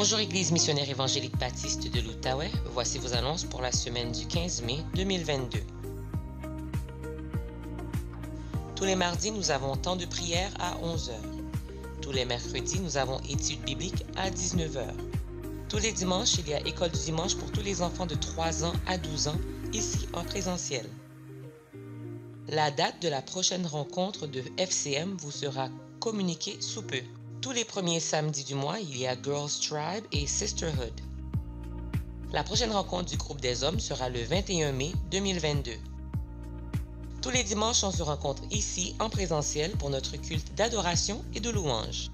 Bonjour Église missionnaire évangélique baptiste de l'Outaouais, voici vos annonces pour la semaine du 15 mai 2022. Tous les mardis, nous avons temps de prière à 11h. Tous les mercredis, nous avons études bibliques à 19h. Tous les dimanches, il y a école du dimanche pour tous les enfants de 3 ans à 12 ans, ici en présentiel. La date de la prochaine rencontre de FCM vous sera communiquée sous peu. Tous les premiers samedis du mois, il y a Girls Tribe et Sisterhood. La prochaine rencontre du groupe des hommes sera le 21 mai 2022. Tous les dimanches, on se rencontre ici en présentiel pour notre culte d'adoration et de louange.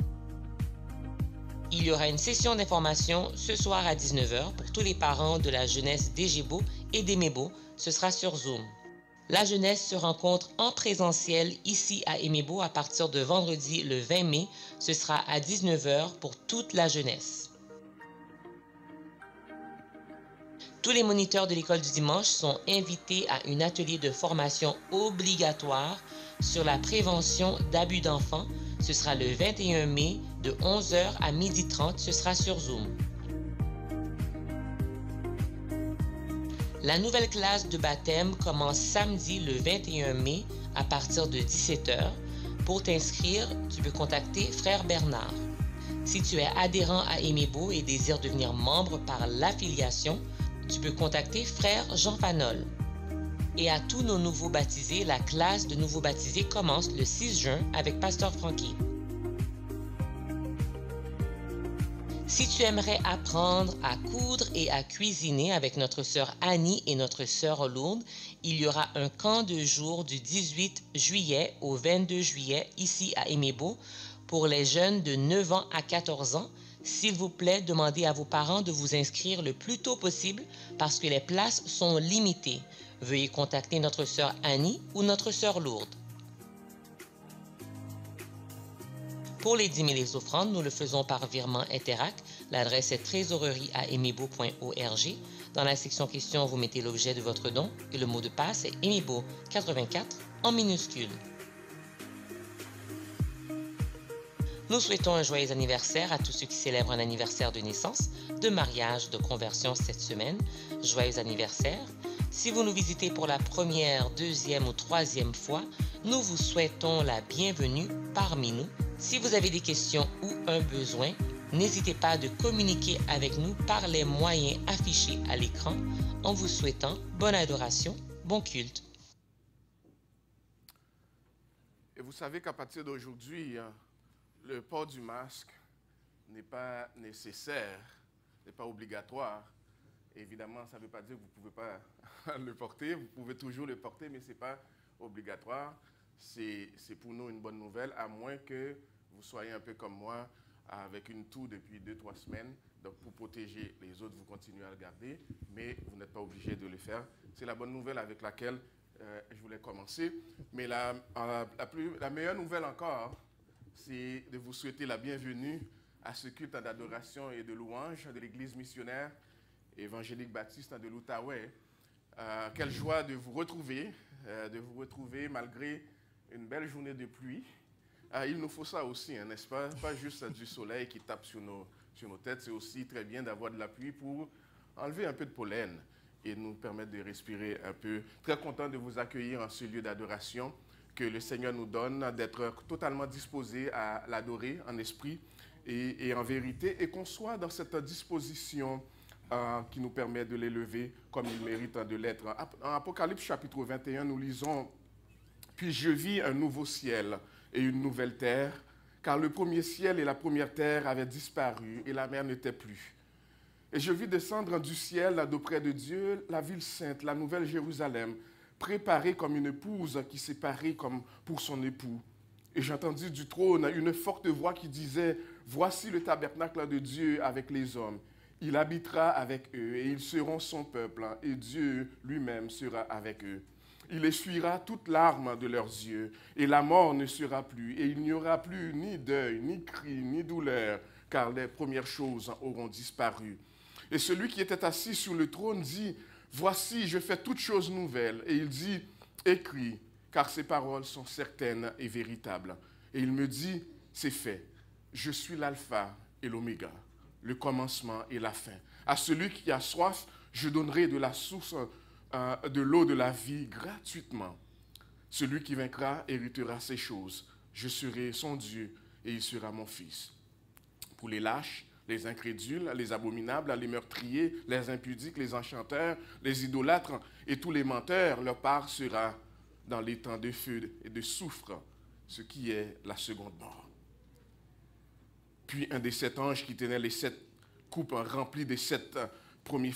Il y aura une session d'information ce soir à 19h pour tous les parents de la jeunesse d'Egebo et d'Emebo. Ce sera sur Zoom. La jeunesse se rencontre en présentiel ici à Emebo à partir de vendredi le 20 mai. Ce sera à 19h pour toute la jeunesse. Tous les moniteurs de l'école du dimanche sont invités à un atelier de formation obligatoire sur la prévention d'abus d'enfants. Ce sera le 21 mai de 11h à 12h30. Ce sera sur Zoom. La nouvelle classe de baptême commence samedi le 21 mai à partir de 17h. Pour t'inscrire, tu peux contacter Frère Bernard. Si tu es adhérent à Emebo et désires devenir membre par l'affiliation, tu peux contacter Frère Jean Fanol. Et à tous nos nouveaux baptisés, la classe de nouveaux baptisés commence le 6 juin avec Pasteur Francky. Si tu aimerais apprendre à coudre et à cuisiner avec notre sœur Annie et notre sœur Lourdes, il y aura un camp de jour du 18 juillet au 22 juillet ici à Emebo pour les jeunes de 9 ans à 14 ans. S'il vous plaît, demandez à vos parents de vous inscrire le plus tôt possible parce que les places sont limitées. Veuillez contacter notre sœur Annie ou notre sœur Lourdes. Pour les 10 000 et les offrandes, nous le faisons par virement Interac. L'adresse est trésorerie@emebo.org. Dans la section questions, vous mettez l'objet de votre don et le mot de passe est Emebo84 en minuscule. Nous souhaitons un joyeux anniversaire à tous ceux qui célèbrent un anniversaire de naissance, de mariage, de conversion cette semaine. Joyeux anniversaire! Si vous nous visitez pour la première, deuxième ou troisième fois, nous vous souhaitons la bienvenue parmi nous. Si vous avez des questions ou un besoin, n'hésitez pas de communiquer avec nous par les moyens affichés à l'écran en vous souhaitant bonne adoration, bon culte. Et vous savez qu'à partir d'aujourd'hui, le port du masque n'est pas nécessaire, n'est pas obligatoire. Évidemment, ça ne veut pas dire que vous ne pouvez pas le porter. Vous pouvez toujours le porter, mais ce n'est pas obligatoire. C'est pour nous une bonne nouvelle, à moins que vous soyez un peu comme moi, avec une toux depuis 2-3 semaines. Donc, pour protéger les autres, vous continuez à le garder, mais vous n'êtes pas obligé de le faire. C'est la bonne nouvelle avec laquelle je voulais commencer. Mais la meilleure nouvelle encore, c'est de vous souhaiter la bienvenue à ce culte d'adoration et de louange de l'Église missionnaire évangélique baptiste de l'Outaouais. Quelle joie de vous retrouver malgré une belle journée de pluie. Il nous faut ça aussi, hein, n'est-ce pas? Pas juste du soleil qui tape sur nos têtes, c'est aussi très bien d'avoir de la pluie pour enlever un peu de pollen et nous permettre de respirer un peu. Très content de vous accueillir en ce lieu d'adoration que le Seigneur nous donne, d'être totalement disposés à l'adorer en esprit et en vérité, et qu'on soit dans cette disposition qui nous permet de l'élever comme il mérite de l'être. En Apocalypse chapitre 21, nous lisons « Puis je vis un nouveau ciel et une nouvelle terre, car le premier ciel et la première terre avaient disparu et la mer n'était plus. Et je vis descendre du ciel d'auprès de Dieu la ville sainte, la nouvelle Jérusalem, préparée comme une épouse qui s'est parée comme pour son époux. Et j'entendis du trône une forte voix qui disait « Voici le tabernacle de Dieu avec les hommes. Il habitera avec eux et ils seront son peuple, et Dieu lui-même sera avec eux. Il essuiera toute larme de leurs yeux, et la mort ne sera plus, et il n'y aura plus ni deuil, ni cri, ni douleur, car les premières choses auront disparu. Et celui qui était assis sur le trône dit, « Voici, je fais toutes choses nouvelles. » Et il dit, « Écris, car ces paroles sont certaines et véritables. » Et il me dit, « C'est fait. Je suis l'alpha et l'oméga, le commencement et la fin. À celui qui a soif, je donnerai de la source de l'eau de la vie gratuitement. Celui qui vaincra héritera ces choses. Je serai son Dieu et il sera mon fils. Pour les lâches, les incrédules, les abominables, les meurtriers, les impudiques, les enchanteurs, les idolâtres et tous les menteurs, leur part sera dans les temps de feu et de soufre, ce qui est la seconde mort. Puis un des 7 anges qui tenait les 7 coupes remplies des 7 premiers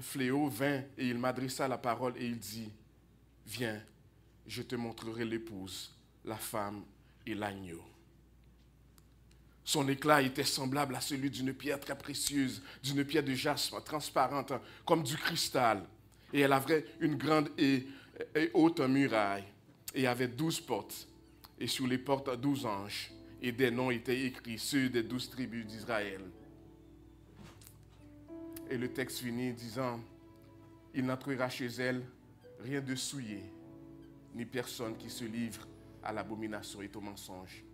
fléaux vint et il m'adressa la parole et il dit, « Viens, je te montrerai l'épouse, la femme et l'agneau. » Son éclat était semblable à celui d'une pierre très précieuse, d'une pierre de jaspe transparente comme du cristal. Et elle avait une grande et haute muraille et avait 12 portes. Et sur les portes 12 anges. Et des noms étaient écrits, ceux des 12 tribus d'Israël. Et le texte finit disant, « Il n'entrera chez elle rien de souillé, ni personne qui se livre à l'abomination et au mensonge.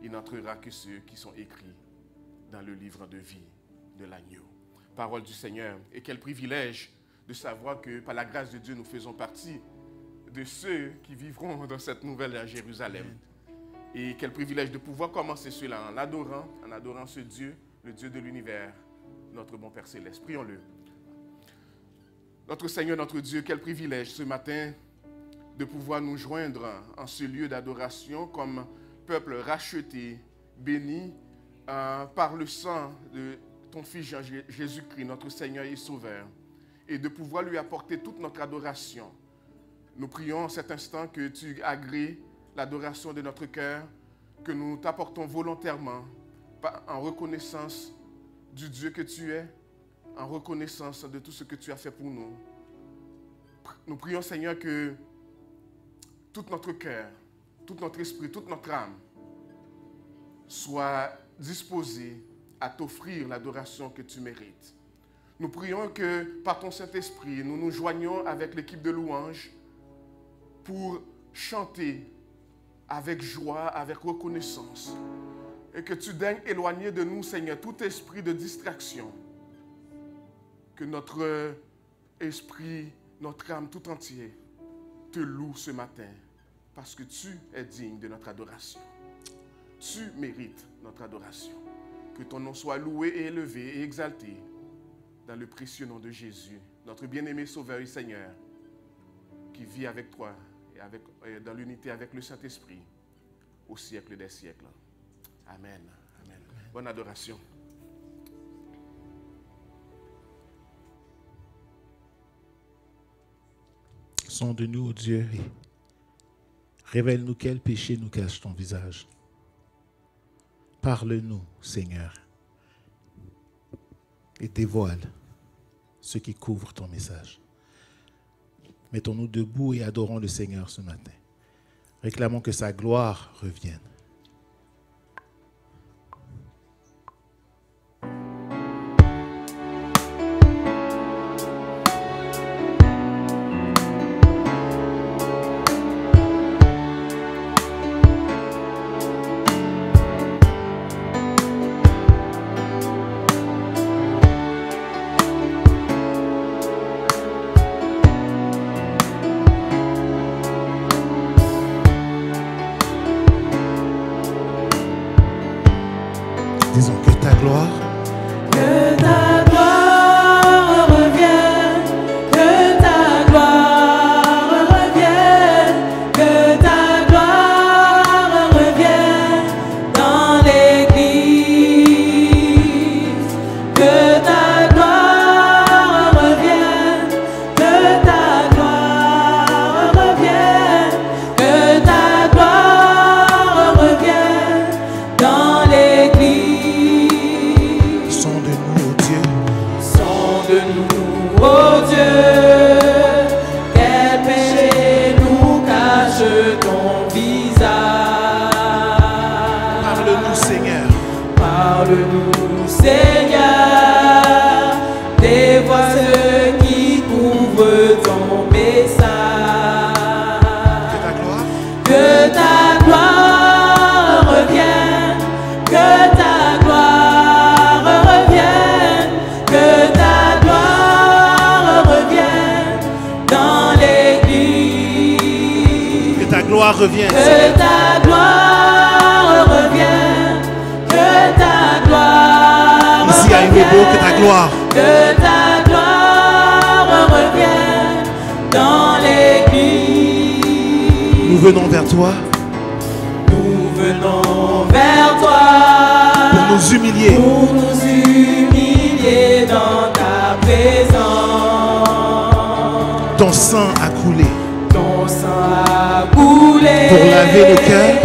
Il n'entrera que ceux qui sont écrits dans le livre de vie de l'agneau. » Parole du Seigneur. Et quel privilège de savoir que par la grâce de Dieu, nous faisons partie de ceux qui vivront dans cette nouvelle Jérusalem. Et quel privilège de pouvoir commencer cela en adorant ce Dieu, le Dieu de l'univers, notre bon Père Céleste. Prions-le. Notre Seigneur, notre Dieu, quel privilège ce matin de pouvoir nous joindre en ce lieu d'adoration comme peuple racheté, béni par le sang de ton Fils Jésus-Christ, notre Seigneur et Sauveur, et de pouvoir lui apporter toute notre adoration. Nous prions en cet instant que tu agrées l'adoration de notre cœur, que nous t'apportons volontairement en reconnaissance du Dieu que tu es, en reconnaissance de tout ce que tu as fait pour nous. Nous prions, Seigneur, que tout notre cœur, tout notre esprit, toute notre âme soit disposé à t'offrir l'adoration que tu mérites. Nous prions que par ton Saint-Esprit, nous nous joignons avec l'équipe de louanges pour chanter avec joie, avec reconnaissance. Et que tu daignes éloigner de nous, Seigneur, tout esprit de distraction. Que notre esprit, notre âme tout entier te loue ce matin. Parce que tu es digne de notre adoration. Tu mérites notre adoration. Que ton nom soit loué et élevé et exalté dans le précieux nom de Jésus, notre bien-aimé Sauveur et Seigneur, qui vit avec toi et dans l'unité avec le Saint-Esprit au siècle des siècles. Amen. Amen. Bonne adoration. Sonde-nous, ô Dieu, et révèle-nous quel péché nous cache ton visage. Parle-nous, Seigneur, et dévoile ce qui couvre ton message. Mettons-nous debout et adorons le Seigneur ce matin. Réclamons que sa gloire revienne. Disons que ta gloire, que ta gloire revienne, que ta gloire revienne, que ta gloire revienne dans l'Église, que ta gloire revienne, que ta gloire revienne, que ta gloire revienne dans l'Église. sonde-nous, ô Dieu. Sonde-nous, ô Dieu, quel péché nous cache ton visage. Parle-nous, Seigneur. Parle-nous, Seigneur, dévoile ce qui couvre ton message. Que ta gloire, Que ta gloire revienne, que ta gloire revienne. gloire revienne. Que ta gloire revienne. Que ta gloire Ici à Imebo, que ta gloire. Que ta gloire revienne dans l'église. Nous venons vers toi. Nous venons vers toi. Pour nous humilier. Pour nous humilier dans ta présence. Ton sang a coulé. Ton sang a coulé. Pour laver nos cœurs.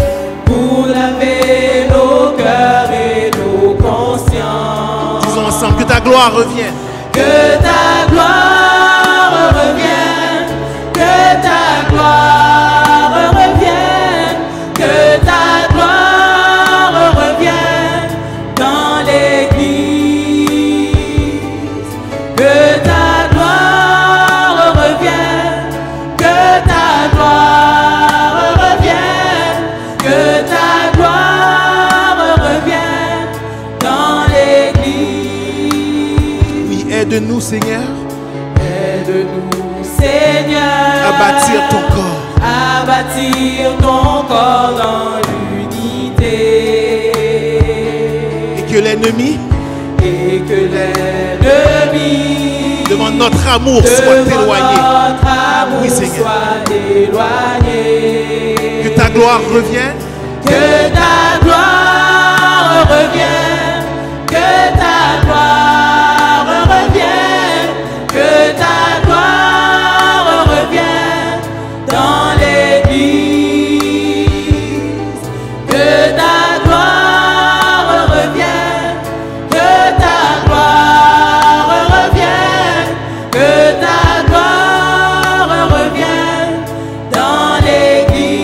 Pour laver nos cœurs et nos consciences. Disons ensemble que ta gloire revienne. Que ta gloire revienne. Que ta gloire revienne. Que ta gloire revienne dans l'église. Que ta gloire revienne. Que ta gloire revienne. Que ta gloire revienne dans l'église. Oui, aide-nous, Seigneur, Aide-nous, Seigneur, à bâtir ton corps. à bâtir ton corps dans l'unité. Et que l'ennemi, Et que l'ennemi devant notre amour, soit devant éloigné. notre amour Oui, Seigneur. soit éloigné. Que ta gloire revienne. Que ta gloire revienne. Que ta gloire revienne. Que ta gloire revienne dans l'église. Que ta gloire revienne. Que ta gloire revienne. Que ta gloire revienne dans l'église.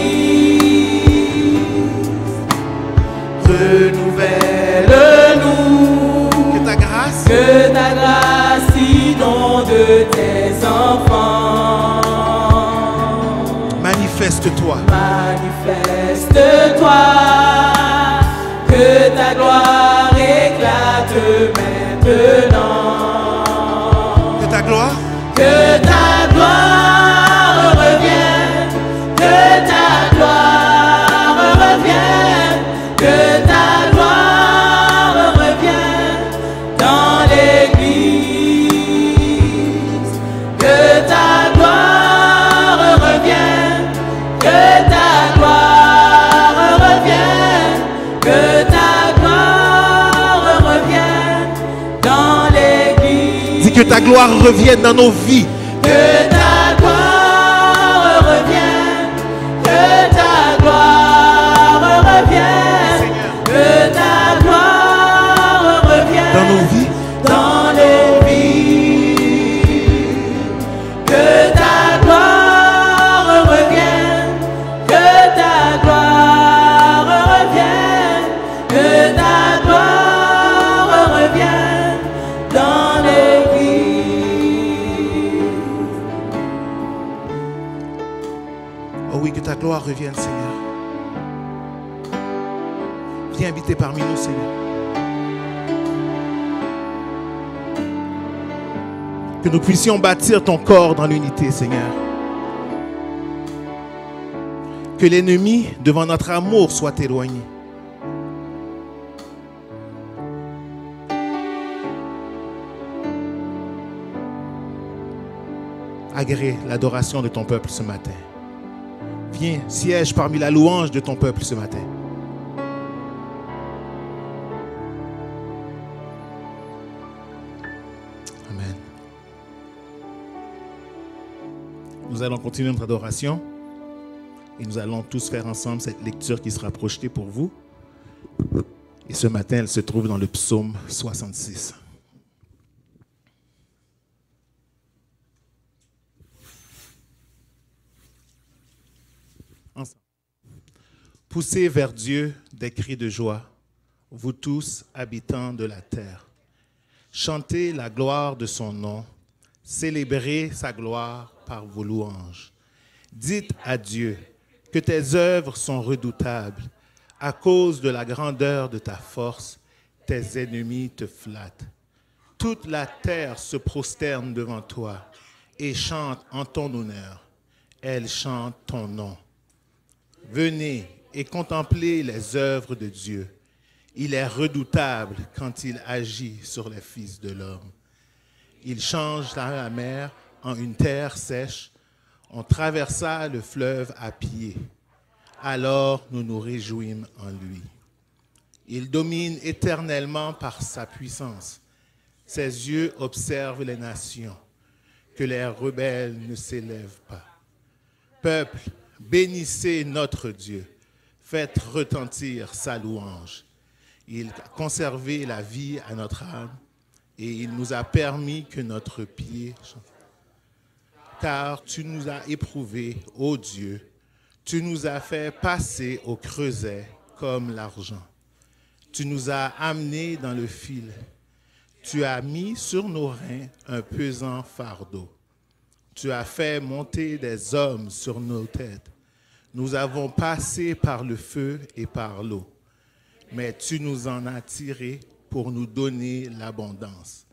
Renouvelle-nous. Que ta grâce, Que ta grâce inonde tes enfants. manifeste-toi. Manifeste-toi. Que ta gloire éclate maintenant. Que ta gloire, Que ta gloire revienne. Que ta gloire revienne. Que ta gloire revienne dans l'église. Que ta gloire revienne. Que ta gloire revienne. Que ta gloire revienne dans l'église. dis que ta gloire revienne dans nos vies. Que ta gloire revienne. Que ta gloire revienne. Que ta gloire revienne Dans nos vies. dans nos vies. Que ta gloire revienne. Que ta gloire revienne. Que ta gloire revienne dans l'église. Oh oui, que ta gloire revienne, Seigneur. Viens habiter parmi nous, Seigneur. Que nous puissions bâtir ton corps dans l'unité, Seigneur. Que l'ennemi, devant notre amour, soit éloigné. Agrée l'adoration de ton peuple ce matin. Viens, siège parmi la louange de ton peuple ce matin. Amen. Nous allons continuer notre adoration et nous allons tous faire ensemble cette lecture qui sera projetée pour vous. Et ce matin, elle se trouve dans le psaume 66. Ensemble. Poussez vers Dieu des cris de joie, vous tous habitants de la terre. Chantez la gloire de son nom, célébrez sa gloire par vos louanges. Dites à Dieu que tes œuvres sont redoutables. À cause de la grandeur de ta force, tes ennemis te flattent. Toute la terre se prosterne devant toi et chante en ton honneur. Elle chante ton nom. Venez et contemplez les œuvres de Dieu. Il est redoutable quand il agit sur les fils de l'homme. Il change la mer en une terre sèche. On traversa le fleuve à pied. Alors nous nous réjouîmes en lui. Il domine éternellement par sa puissance. Ses yeux observent les nations, que les rebelles ne s'élèvent pas. Peuple, bénissez notre Dieu. Faites retentir sa louange. Il a conservé la vie à notre âme et il nous a permis que notre pied... Car tu nous as éprouvés, ô Dieu, tu nous as fait passer au creuset comme l'argent. Tu nous as amenés dans le fil. Tu as mis sur nos reins un pesant fardeau. Tu as fait monter des hommes sur nos têtes. Nous avons passé par le feu et par l'eau. Mais tu nous en as tirés pour nous donner l'abondance.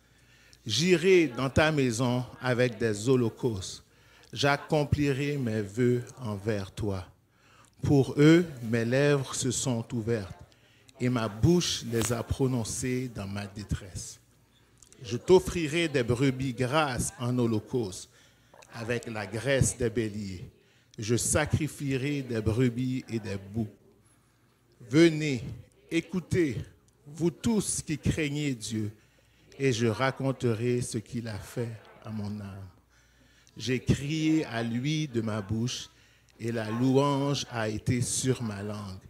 J'irai dans ta maison avec des holocaustes. J'accomplirai mes vœux envers toi. Pour eux, mes lèvres se sont ouvertes et ma bouche les a prononcées dans ma détresse. Je t'offrirai des brebis grasses en holocauste avec la graisse des béliers. Je sacrifierai des brebis et des boucs. Venez, écoutez, vous tous qui craignez Dieu, et je raconterai ce qu'il a fait à mon âme. J'ai crié à lui de ma bouche, et la louange a été sur ma langue.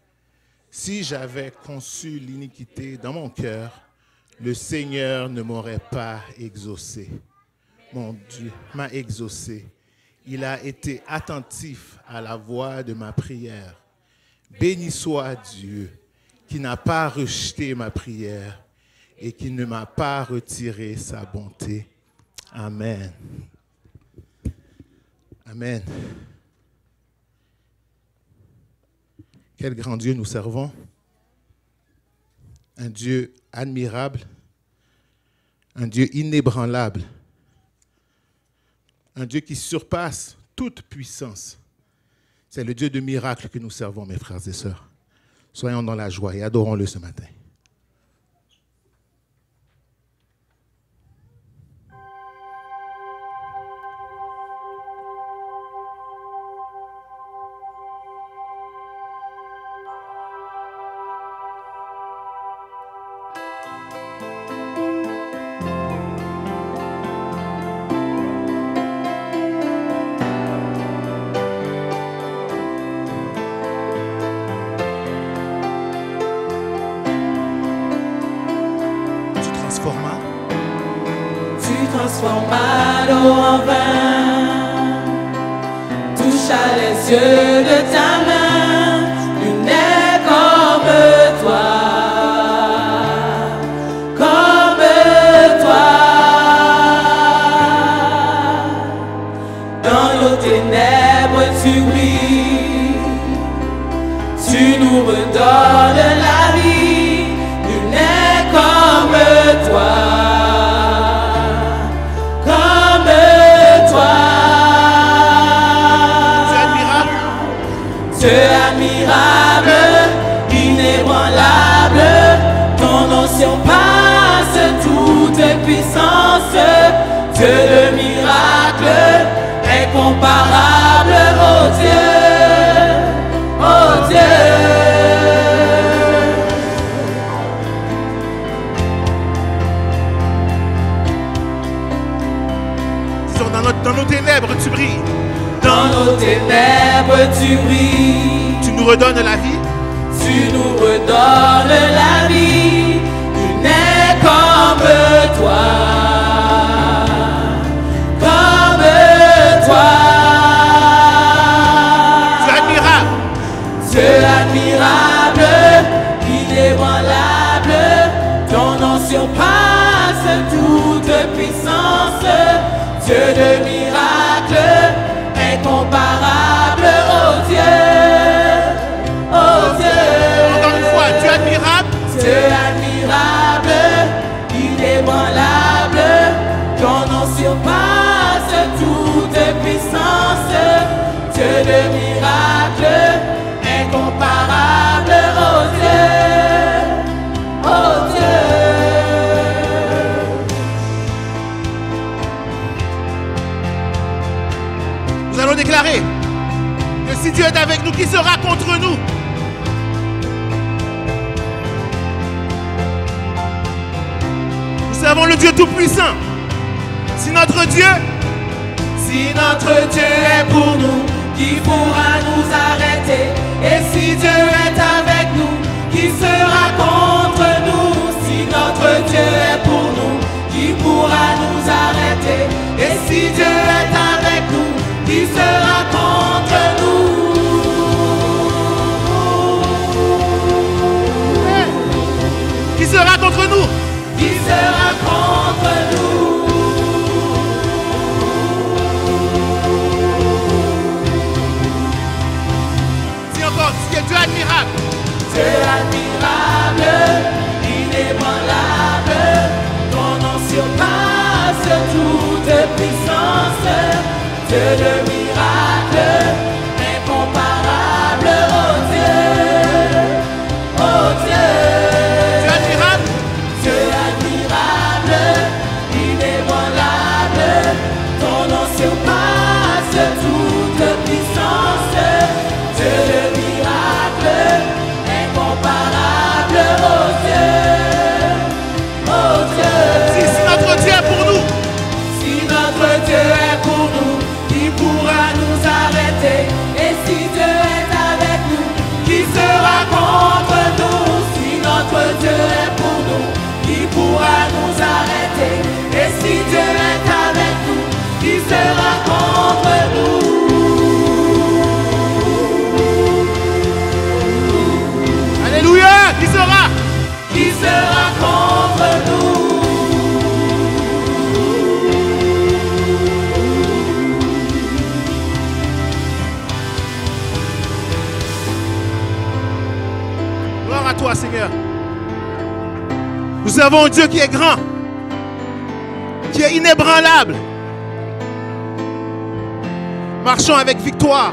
Si j'avais conçu l'iniquité dans mon cœur, le Seigneur ne m'aurait pas exaucé. Mon Dieu m'a exaucé. Il a été attentif à la voix de ma prière. Béni soit Dieu, qui n'a pas rejeté ma prière et qui ne m'a pas retiré sa bonté. Amen. Amen. Quel grand Dieu nous servons. Un Dieu admirable, un Dieu inébranlable, un Dieu qui surpasse toute puissance. C'est le Dieu de miracles que nous servons, mes frères et sœurs. Soyons dans la joie et adorons-le ce matin. Transforma l'eau en vin, toucha les yeux de ta main, nul n'est comme toi, comme toi. Dans nos ténèbres tu brilles, tu nous redonnes la vie, nul n'est comme toi. Dieu admirable, inébranlable, ton nom surpasse toute puissance. Dieu de miracle, incomparable, oh Dieu, oh Dieu. Dans nos ténèbres, tu brilles. Dans nos ténèbres tu brilles. Tu nous redonnes la vie. Tu nous redonnes la vie. Il n'est comme toi. Comme toi. Dieu admirable. Dieu admirable, inébranlable. Ton nom surpasse toute puissance. Dieu de miracle, incomparable, oh Dieu, oh Dieu. Encore une fois, Dieu admirable. Dieu admirable, inébranlable, ton nom surpasse toute puissance. Dieu de miracle, si Dieu est avec nous, qui sera contre nous? Nous servons le Dieu Tout-Puissant. Si notre Dieu est pour nous, qui pourra nous arrêter? Et si Dieu est avec nous, qui sera contre nous? Si notre Dieu est pour nous, qui pourra nous arrêter? Et si Dieu est avec nous, qui sera contre nous? qui sera contre nous? Qui sera contre nous? Dis encore, Dieu admirable. Dieu admirable, inébranlable, ton nom surpasse toute puissance. Dieu de miracle, incomparable, oh Dieu, oh Dieu. Dieu admirable. Dieu admirable, inébranlable, ton nom surpasse toute puissance. Dieu de miracle, incomparable, oh Dieu, oh Dieu. Si notre Dieu est pour nous, Si notre Dieu est pour nous, qui pourra nous arrêter? Et si Dieu est avec nous, qui sera contre nous? Si notre Dieu est pour nous, qui pourra nous arrêter? Et si Dieu est avec nous, qui sera contre nous? alléluia, qui sera? Qui sera contre nous? Gloire à toi, Seigneur. Nous avons un Dieu qui est grand, qui est inébranlable. Marchons avec victoire.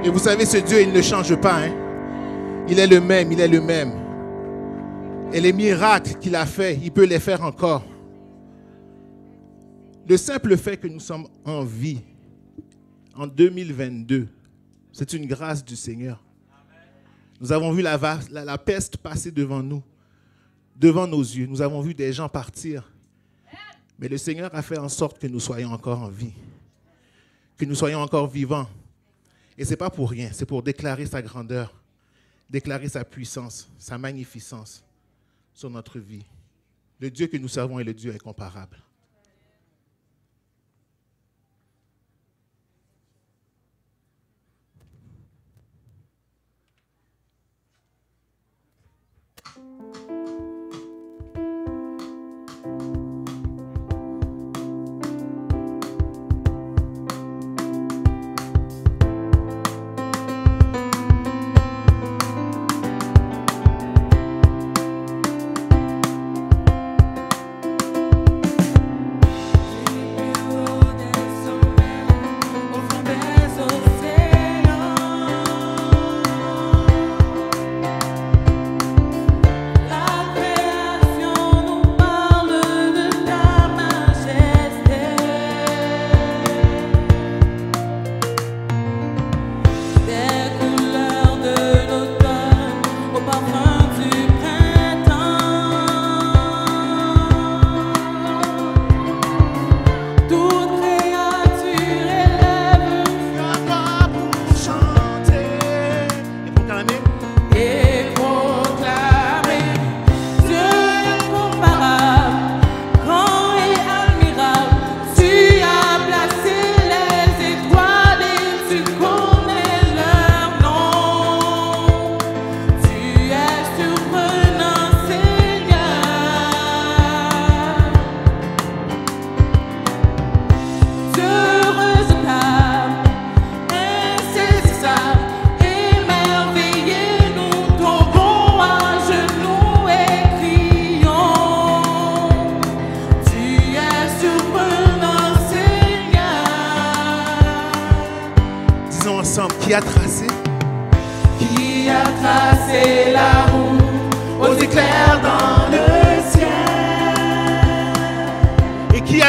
Et vous savez, ce Dieu, il ne change pas. Hein? Il est le même, il est le même. Et les miracles qu'il a faits, il peut les faire encore. Le simple fait que nous sommes en vie en 2022, c'est une grâce du Seigneur. Nous avons vu la peste passer devant nous, devant nos yeux. Nous avons vu des gens partir. Mais le Seigneur a fait en sorte que nous soyons encore en vie, que nous soyons encore vivants. Et ce n'est pas pour rien, c'est pour déclarer sa grandeur, déclarer sa puissance, sa magnificence sur notre vie. Le Dieu que nous servons est le Dieu incomparable.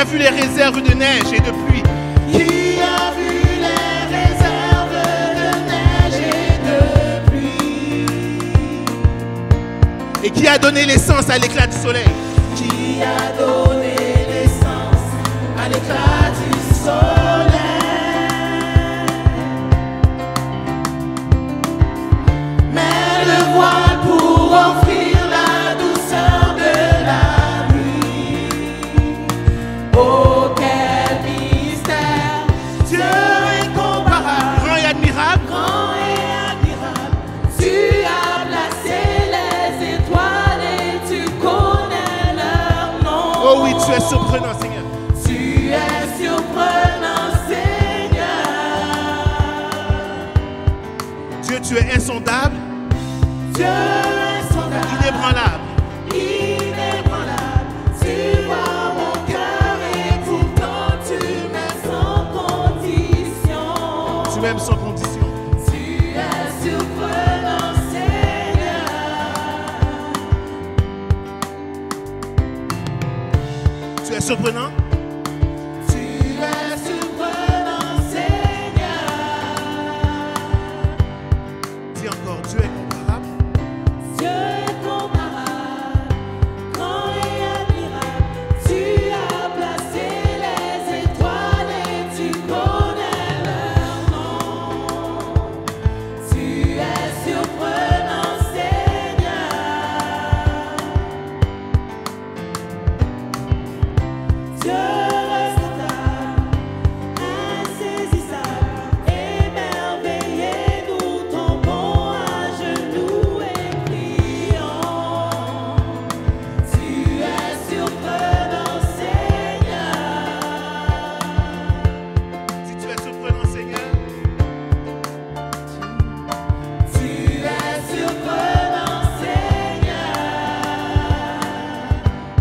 a vu les réserves de neige et de pluie? Qui a vu les réserves de neige et de pluie? Et qui a donné l'essence à l'éclat du soleil? Qui a donné l'essence à l'éclat du soleil? Mets le voile pour offrir la douceur de la nuit. Oh, quel mystère! Dieu est comparable, Grand et admirable. grand et admirable. Tu as placé les étoiles et tu connais leur nom. Oh oui, tu es surprenant, Seigneur. Tu es surprenant, Seigneur. Dieu, tu es insondable, Dieu est sondable, inébranlable. inébranlable. Tu vois mon cœur et pourtant tu m'aimes sans condition. Tu m'aimes sans condition. Tu es surprenant, Seigneur. Tu es surprenant. Tu es surprenant, Seigneur. Dis encore, Dieu est comparable. Dieu est comparable, grand et admirable. Tu as placé les étoiles et tu connais leur nom. Tu es surprenant, Seigneur. Dieu restable, insaisissable, émerveillé, nous tombons à genoux et prions. Tu es surprenant, Seigneur. Si tu es surprenant, Seigneur, Tu es surprenant, Seigneur.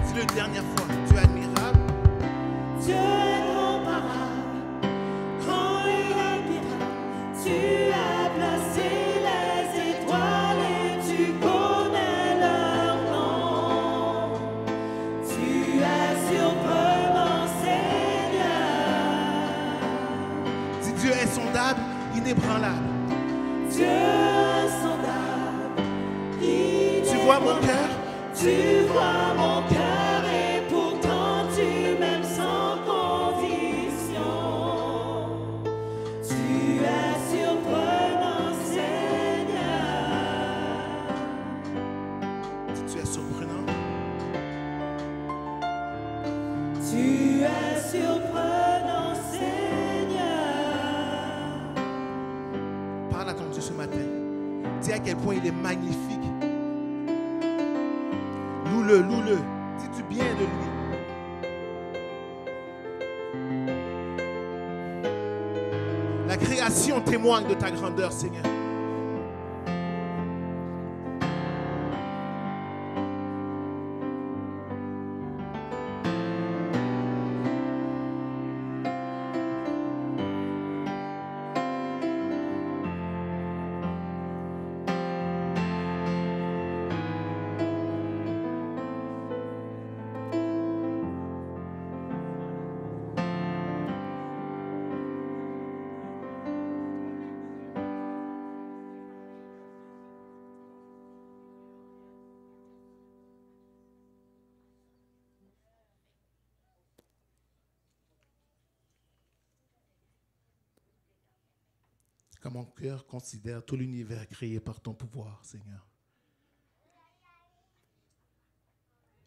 c'est la dernière fois. Tu es admirable. Dieu est comparable, grand et admirable. Tu as placé les étoiles et tu connais leur nom. Tu es surprenant, Seigneur. Si Dieu est sondable, inébranlable. Dieu insondable, Tu vois mon cœur. tu vois mon cœur et pourtant tu m'aimes sans condition. Tu es surprenant, Seigneur. Si tu es surprenant, Tu es surprenant, Seigneur. parle à ton Dieu ce matin. Dis à quel point il est magnifique. Loue-le, loue-le. Dis du bien de lui. La création témoigne de ta grandeur, Seigneur. Quand mon cœur considère tout l'univers créé par ton pouvoir, Seigneur,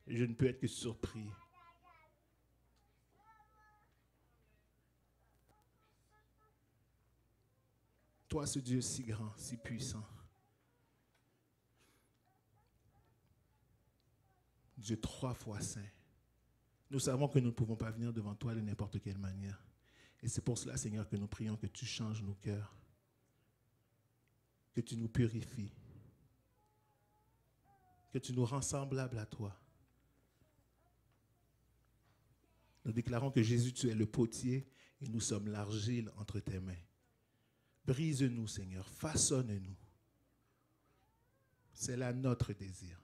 je ne peux être que surpris. Toi, ce Dieu si grand, si puissant, Dieu 3 fois saint, nous savons que nous ne pouvons pas venir devant toi de n'importe quelle manière. Et c'est pour cela, Seigneur, que nous prions que tu changes nos cœurs, que tu nous purifies, que tu nous rends semblables à toi. Nous déclarons que Jésus, tu es le potier et nous sommes l'argile entre tes mains. Brise-nous, Seigneur, façonne-nous. C'est là notre désir.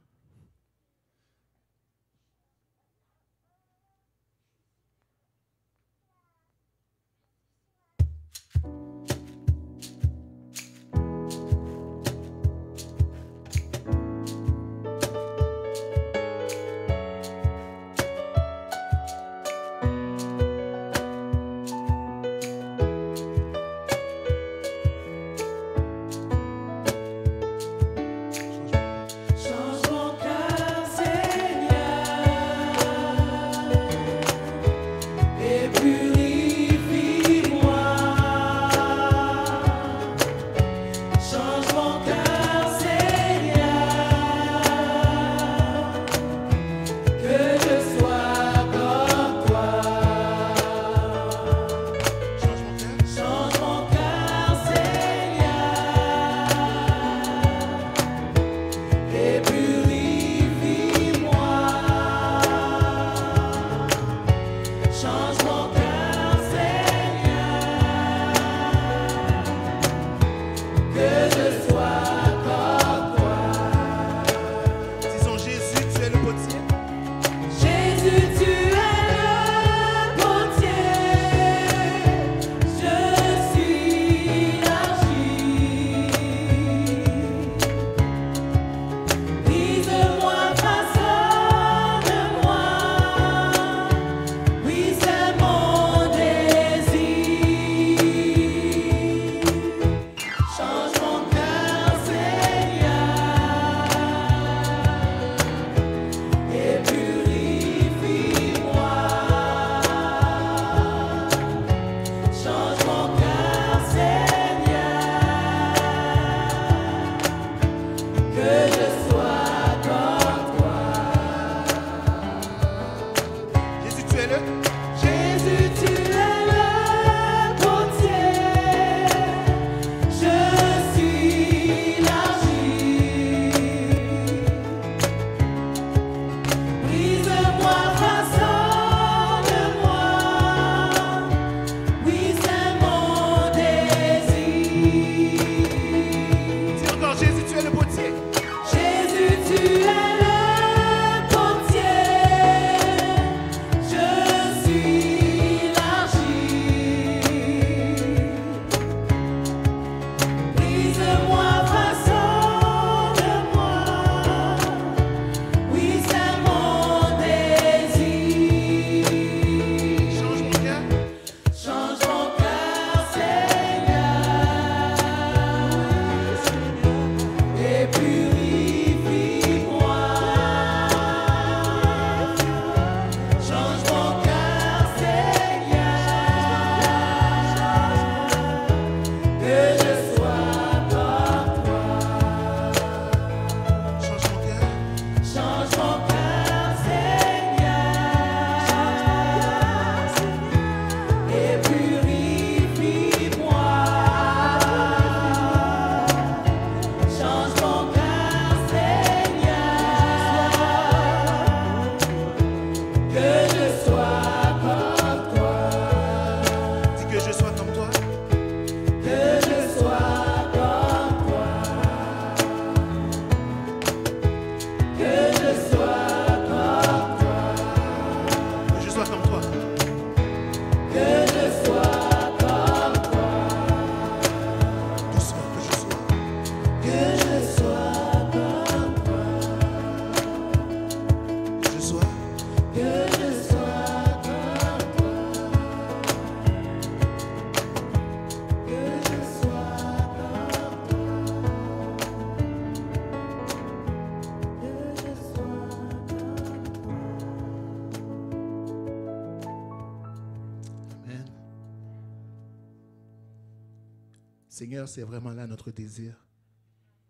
Seigneur, c'est vraiment là notre désir,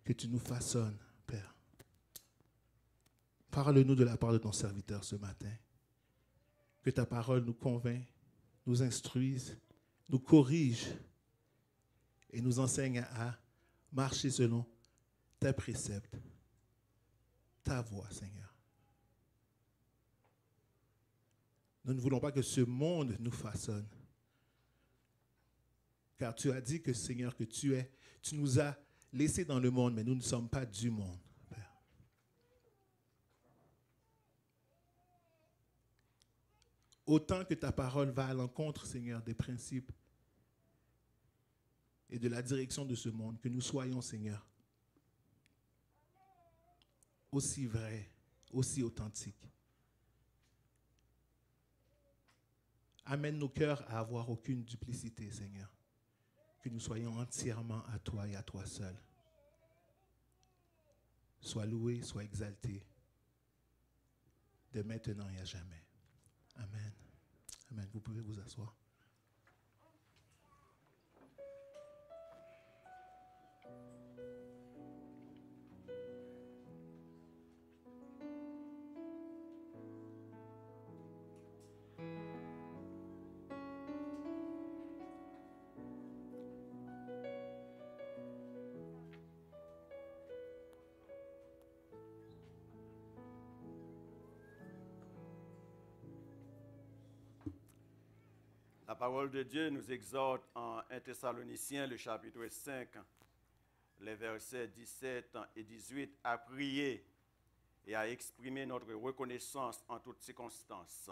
que tu nous façonnes, Père. Parle-nous de la part de ton serviteur ce matin. Que ta parole nous convainc, nous instruise, nous corrige et nous enseigne à marcher selon tes préceptes, ta voie, Seigneur. Nous ne voulons pas que ce monde nous façonne. Car tu as dit que, Seigneur, que tu nous as laissés dans le monde, mais nous ne sommes pas du monde, Père. Autant que ta parole va à l'encontre, Seigneur, des principes et de la direction de ce monde, que nous soyons, Seigneur, aussi vrais, aussi authentiques. Amène nos cœurs à avoir aucune duplicité, Seigneur. Que nous soyons entièrement à toi et à toi seul. Sois loué, sois exalté, de maintenant et à jamais. Amen. Amen. Vous pouvez vous asseoir. La parole de Dieu nous exhorte en 1 Thessaloniciens, le chapitre 5, les versets 17 et 18, à prier et à exprimer notre reconnaissance en toutes circonstances,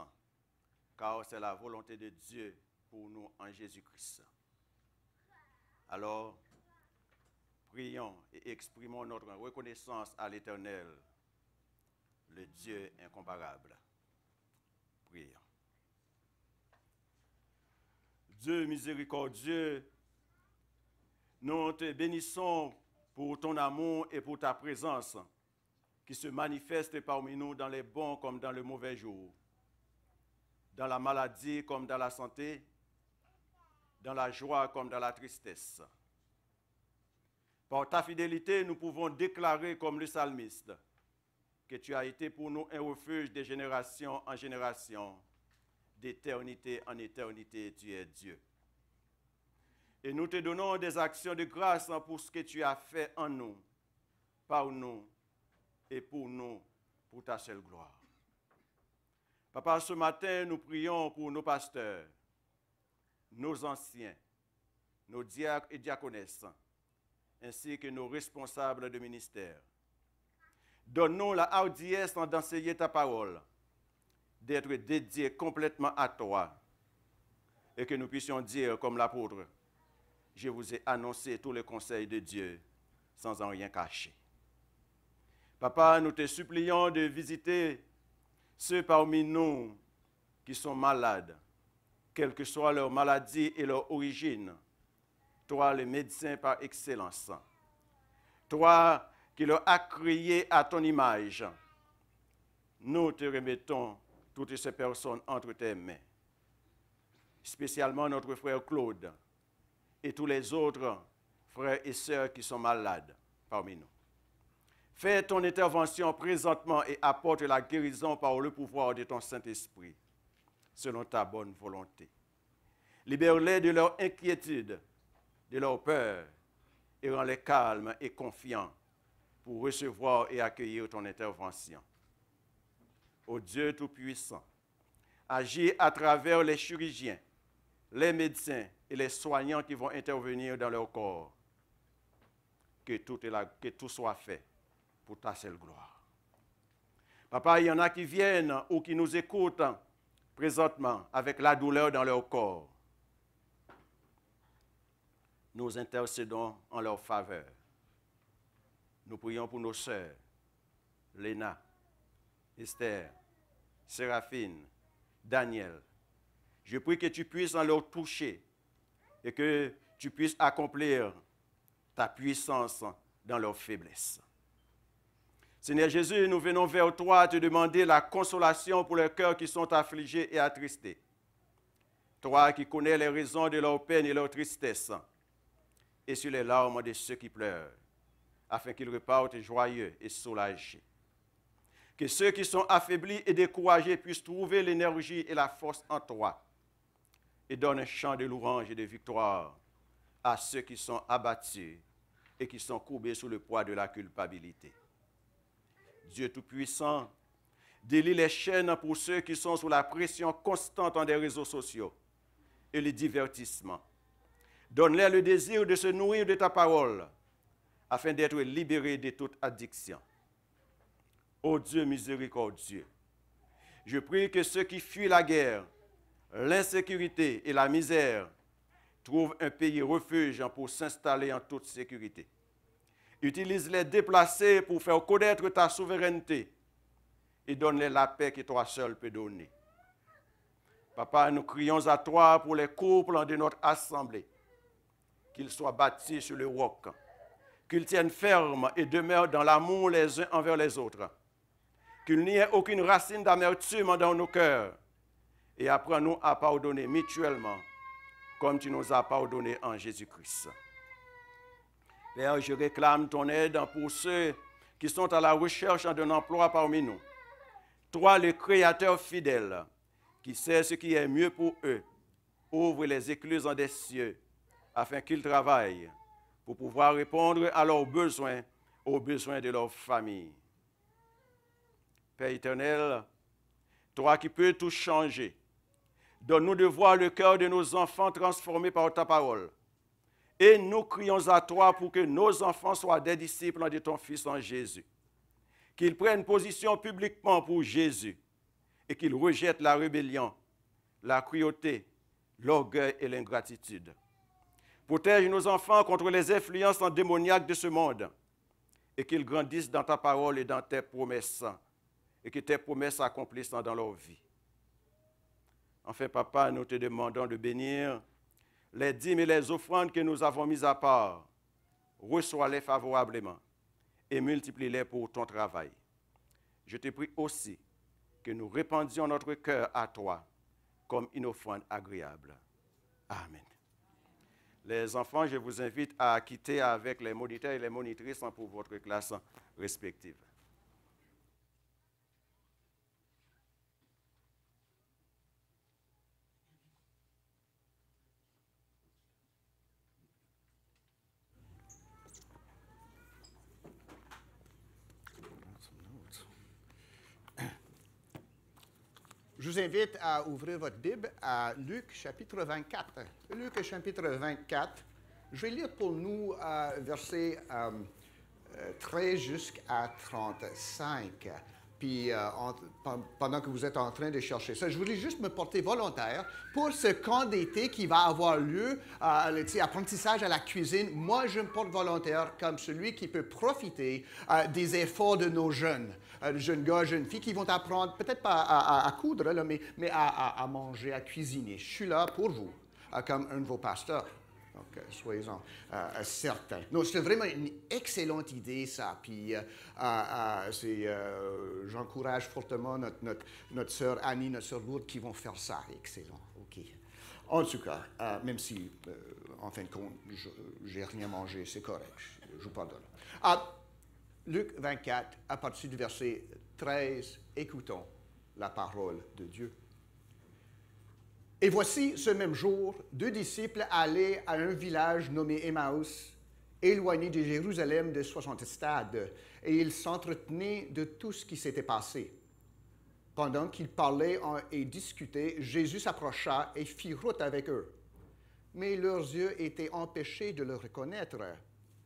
car c'est la volonté de Dieu pour nous en Jésus-Christ. Alors, prions et exprimons notre reconnaissance à l'Éternel, le Dieu incomparable. Prions. Dieu miséricordieux, nous te bénissons pour ton amour et pour ta présence qui se manifeste parmi nous dans les bons comme dans les mauvais jours, dans la maladie comme dans la santé, dans la joie comme dans la tristesse. Par ta fidélité, nous pouvons déclarer comme le psalmiste que tu as été pour nous un refuge de génération en génération. D'éternité en éternité, tu es Dieu. Et nous te donnons des actions de grâce pour ce que tu as fait en nous, par nous et pour ta seule gloire. Papa, ce matin, nous prions pour nos pasteurs, nos anciens, nos diacres et diaconesses, ainsi que nos responsables de ministère. Donne-nous la hardiesse d'enseigner ta parole, d'être dédiés complètement à toi et que nous puissions dire comme l'apôtre, je vous ai annoncé tous les conseils de Dieu sans en rien cacher. Papa, nous te supplions de visiter ceux parmi nous qui sont malades, quelle que soit leur maladie et leur origine. Toi, le médecin par excellence. Toi qui leur as créé à ton image. Nous te remettons toutes ces personnes entre tes mains, spécialement notre frère Claude et tous les autres frères et sœurs qui sont malades parmi nous. Fais ton intervention présentement et apporte la guérison par le pouvoir de ton Saint-Esprit, selon ta bonne volonté. Libère-les de leur inquiétude, de leur peur, et rends-les calmes et confiants pour recevoir et accueillir ton intervention. Ô Dieu Tout-Puissant, agis à travers les chirurgiens, les médecins et les soignants qui vont intervenir dans leur corps. Que tout soit fait pour ta seule gloire. Papa, il y en a qui viennent ou qui nous écoutent présentement avec la douleur dans leur corps. Nous intercédons en leur faveur. Nous prions pour nos sœurs, Léna, Esther, Séraphine, Daniel. Je prie que tu puisses en leur toucher et que tu puisses accomplir ta puissance dans leur faiblesse. Seigneur Jésus, nous venons vers toi te demander la consolation pour les cœurs qui sont affligés et attristés. Toi qui connais les raisons de leur peine et leur tristesse, et sur les larmes de ceux qui pleurent, afin qu'ils repartent joyeux et soulagés. Que ceux qui sont affaiblis et découragés puissent trouver l'énergie et la force en toi, et donne un chant de louange et de victoire à ceux qui sont abattus et qui sont courbés sous le poids de la culpabilité. Dieu Tout-Puissant, délie les chaînes pour ceux qui sont sous la pression constante des réseaux sociaux et les divertissements. Donne-leur le désir de se nourrir de ta parole afin d'être libérés de toute addiction. Ô Dieu miséricordieux, je prie que ceux qui fuient la guerre, l'insécurité et la misère trouvent un pays refuge pour s'installer en toute sécurité. Utilise les déplacés pour faire connaître ta souveraineté et donne-leur la paix que toi seul peux donner. Papa, nous crions à toi pour les couples de notre assemblée, qu'ils soient bâtis sur le roc, qu'ils tiennent ferme et demeurent dans l'amour les uns envers les autres, qu'il n'y ait aucune racine d'amertume dans nos cœurs, et apprends-nous à pardonner mutuellement, comme tu nous as pardonné en Jésus-Christ. Père, je réclame ton aide pour ceux qui sont à la recherche d'un emploi parmi nous. Toi, le Créateur fidèle, qui sait ce qui est mieux pour eux, ouvre les écluses des cieux, afin qu'ils travaillent pour pouvoir répondre à leurs besoins, aux besoins de leur famille. Père éternel, toi qui peux tout changer, donne-nous de voir le cœur de nos enfants transformé par ta parole. Et nous crions à toi pour que nos enfants soient des disciples de ton Fils en Jésus. Qu'ils prennent position publiquement pour Jésus et qu'ils rejettent la rébellion, la cruauté, l'orgueil et l'ingratitude. Protège nos enfants contre les influences démoniaques de ce monde et qu'ils grandissent dans ta parole et dans tes promesses et que tes promesses s'accomplissent dans leur vie. Enfin, Papa, nous te demandons de bénir les dîmes et les offrandes que nous avons mises à part. Reçois-les favorablement et multiplie-les pour ton travail. Je te prie aussi que nous répandions notre cœur à toi comme une offrande agréable. Amen. Les enfants, je vous invite à quitter avec les moniteurs et les monitrices pour votre classe respective. Je vous invite à ouvrir votre Bible à Luc chapitre 24. Luc chapitre 24, je vais lire pour nous versets 13 jusqu'à 35. Puis pendant que vous êtes en train de chercher ça, je voulais juste me porter volontaire pour ce camp d'été qui va avoir lieu, apprentissage à la cuisine. Moi, je me porte volontaire comme celui qui peut profiter des efforts de nos jeunes gars, jeunes filles qui vont apprendre, peut-être pas à coudre, là, mais à manger, à cuisiner. Je suis là pour vous, comme un de vos pasteurs. Donc, soyez-en certains. Non, c'est vraiment une excellente idée, ça. Puis, j'encourage fortement notre sœur Annie, notre sœur Lourdes, qui vont faire ça. Excellent. OK. En tout cas, même si, en fin de compte, j'ai rien mangé, c'est correct. Je vous pardonne. Luc 24, à partir du verset 13, écoutons la parole de Dieu. Et voici, ce même jour, 2 disciples allaient à un village nommé Emmaüs, éloigné de Jérusalem de 60 stades, et ils s'entretenaient de tout ce qui s'était passé. Pendant qu'ils parlaient et discutaient, Jésus s'approcha et fit route avec eux. Mais leurs yeux étaient empêchés de le reconnaître.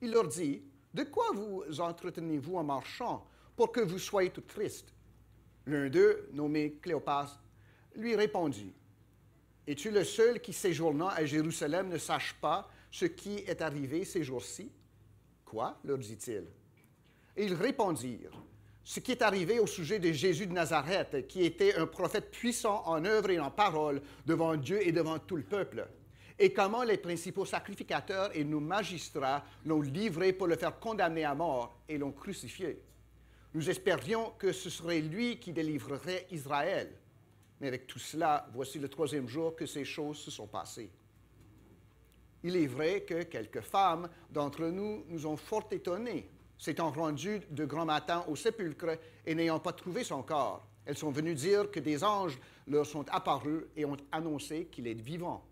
Il leur dit, « De quoi vous entretenez-vous en marchant pour que vous soyez tout tristes? » L'un d'eux, nommé Cléopas, lui répondit, « Es-tu le seul qui, séjournant à Jérusalem, ne sache pas ce qui est arrivé ces jours-ci? » « Quoi? » leur dit-il. Et ils répondirent, « Ce qui est arrivé au sujet de Jésus de Nazareth, qui était un prophète puissant en œuvre et en parole devant Dieu et devant tout le peuple. Et comment les principaux sacrificateurs et nos magistrats l'ont livré pour le faire condamner à mort et l'ont crucifié. Nous espérions que ce serait lui qui délivrerait Israël. Mais avec tout cela, voici le 3e jour que ces choses se sont passées. » Il est vrai que quelques femmes d'entre nous nous ont fort étonnés, s'étant rendues de grand matin au sépulcre et n'ayant pas trouvé son corps. Elles sont venues dire que des anges leur sont apparus et ont annoncé qu'il est vivant.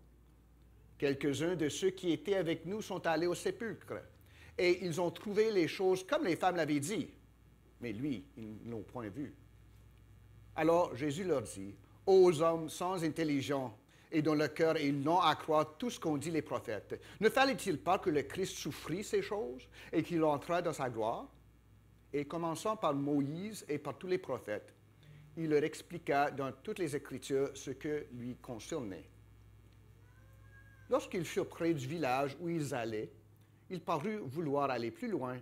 Quelques-uns de ceux qui étaient avec nous sont allés au sépulcre, et ils ont trouvé les choses comme les femmes l'avaient dit. Mais lui, ils ne l'ont point vu. Alors Jésus leur dit, « Ô hommes sans intelligence et dont le cœur est long à croire tout ce qu'ont dit les prophètes, ne fallait-il pas que le Christ souffrit ces choses et qu'il entrât dans sa gloire? » Et commençant par Moïse et par tous les prophètes, il leur expliqua dans toutes les Écritures ce que lui concernait. Lorsqu'ils furent près du village où ils allaient, il parut vouloir aller plus loin,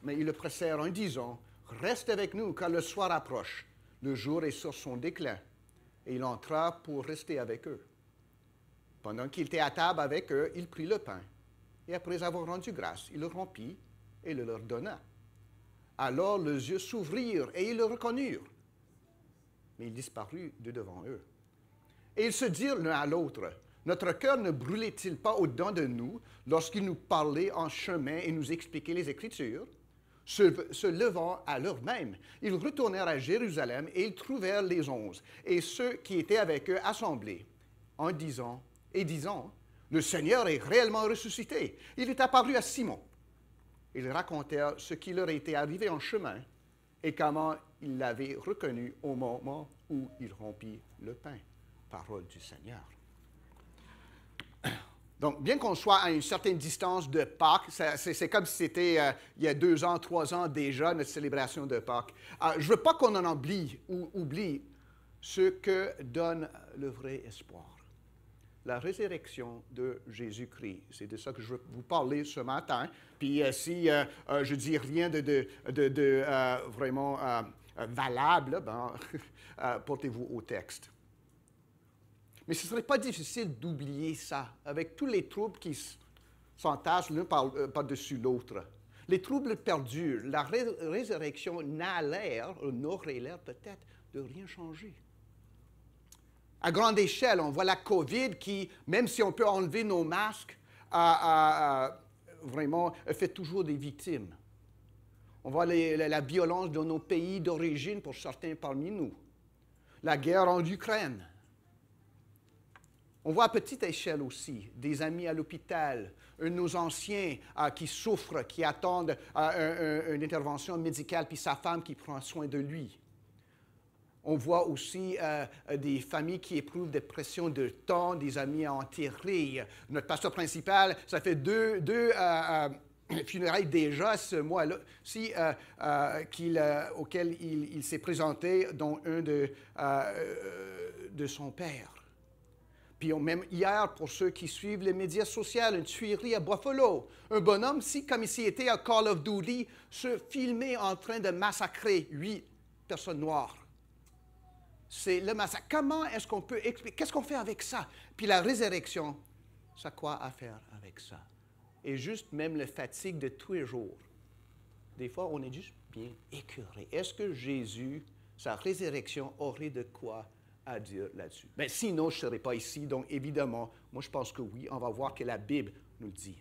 mais ils le pressèrent en disant, « Reste avec nous, car le soir approche. Le jour est sur son déclin. » Et il entra pour rester avec eux. Pendant qu'il était à table avec eux, il prit le pain, et après avoir rendu grâce, il le rompit et le leur donna. Alors leurs yeux s'ouvrirent et ils le reconnurent, mais il disparut de devant eux. Et ils se dirent l'un à l'autre, « Notre cœur ne brûlait-il pas au-dedans de nous lorsqu'il nous parlait en chemin et nous expliquait les Écritures? » Se levant à l'heure même, ils retournèrent à Jérusalem et ils trouvèrent les 11 et ceux qui étaient avec eux assemblés, en disant, « Le Seigneur est réellement ressuscité. Il est apparu à Simon. » Ils racontèrent ce qui leur était arrivé en chemin et comment ils l'avaient reconnu au moment où il rompit le pain. Parole du Seigneur. Donc, bien qu'on soit à une certaine distance de Pâques, c'est comme si c'était il y a 2 ans, 3 ans déjà, notre célébration de Pâques. Je ne veux pas qu'on en oublie ce que donne le vrai espoir. La résurrection de Jésus-Christ. C'est de ça que je veux vous parler ce matin. Puis si je dis rien de vraiment valable, ben, portez-vous au texte. Mais ce ne serait pas difficile d'oublier ça, avec tous les troubles qui s'entassent l'un par-dessus l'autre. Les troubles perdurent. La résurrection n'aurait l'air peut-être de rien changer. À grande échelle, on voit la COVID qui, même si on peut enlever nos masques, vraiment fait toujours des victimes. On voit la violence dans nos pays d'origine pour certains parmi nous. La guerre en Ukraine. On voit à petite échelle aussi des amis à l'hôpital, nos anciens qui souffrent, qui attendent une intervention médicale, puis sa femme qui prend soin de lui. On voit aussi des familles qui éprouvent des pressions de temps, des amis à enterrer. Notre pasteur principal, ça fait deux funérailles déjà ce mois-là, auquel il s'est présenté, dont un de son père. Puis même hier, pour ceux qui suivent les médias sociaux, une tuerie à Buffalo. Un bonhomme, comme s'il était à Call of Duty, se filmait en train de massacrer 8 personnes noires. C'est le massacre. Comment est-ce qu'on peut expliquer? Qu'est-ce qu'on fait avec ça? Puis la résurrection, ça a quoi à faire avec ça? Et juste même la fatigue de tous les jours. Des fois, on est juste bien écœuré. Est-ce que Jésus, sa résurrection, aurait de quoi à dire là-dessus? Bien, sinon, je ne serais pas ici. Donc, évidemment, moi, je pense que oui. On va voir que la Bible nous le dit.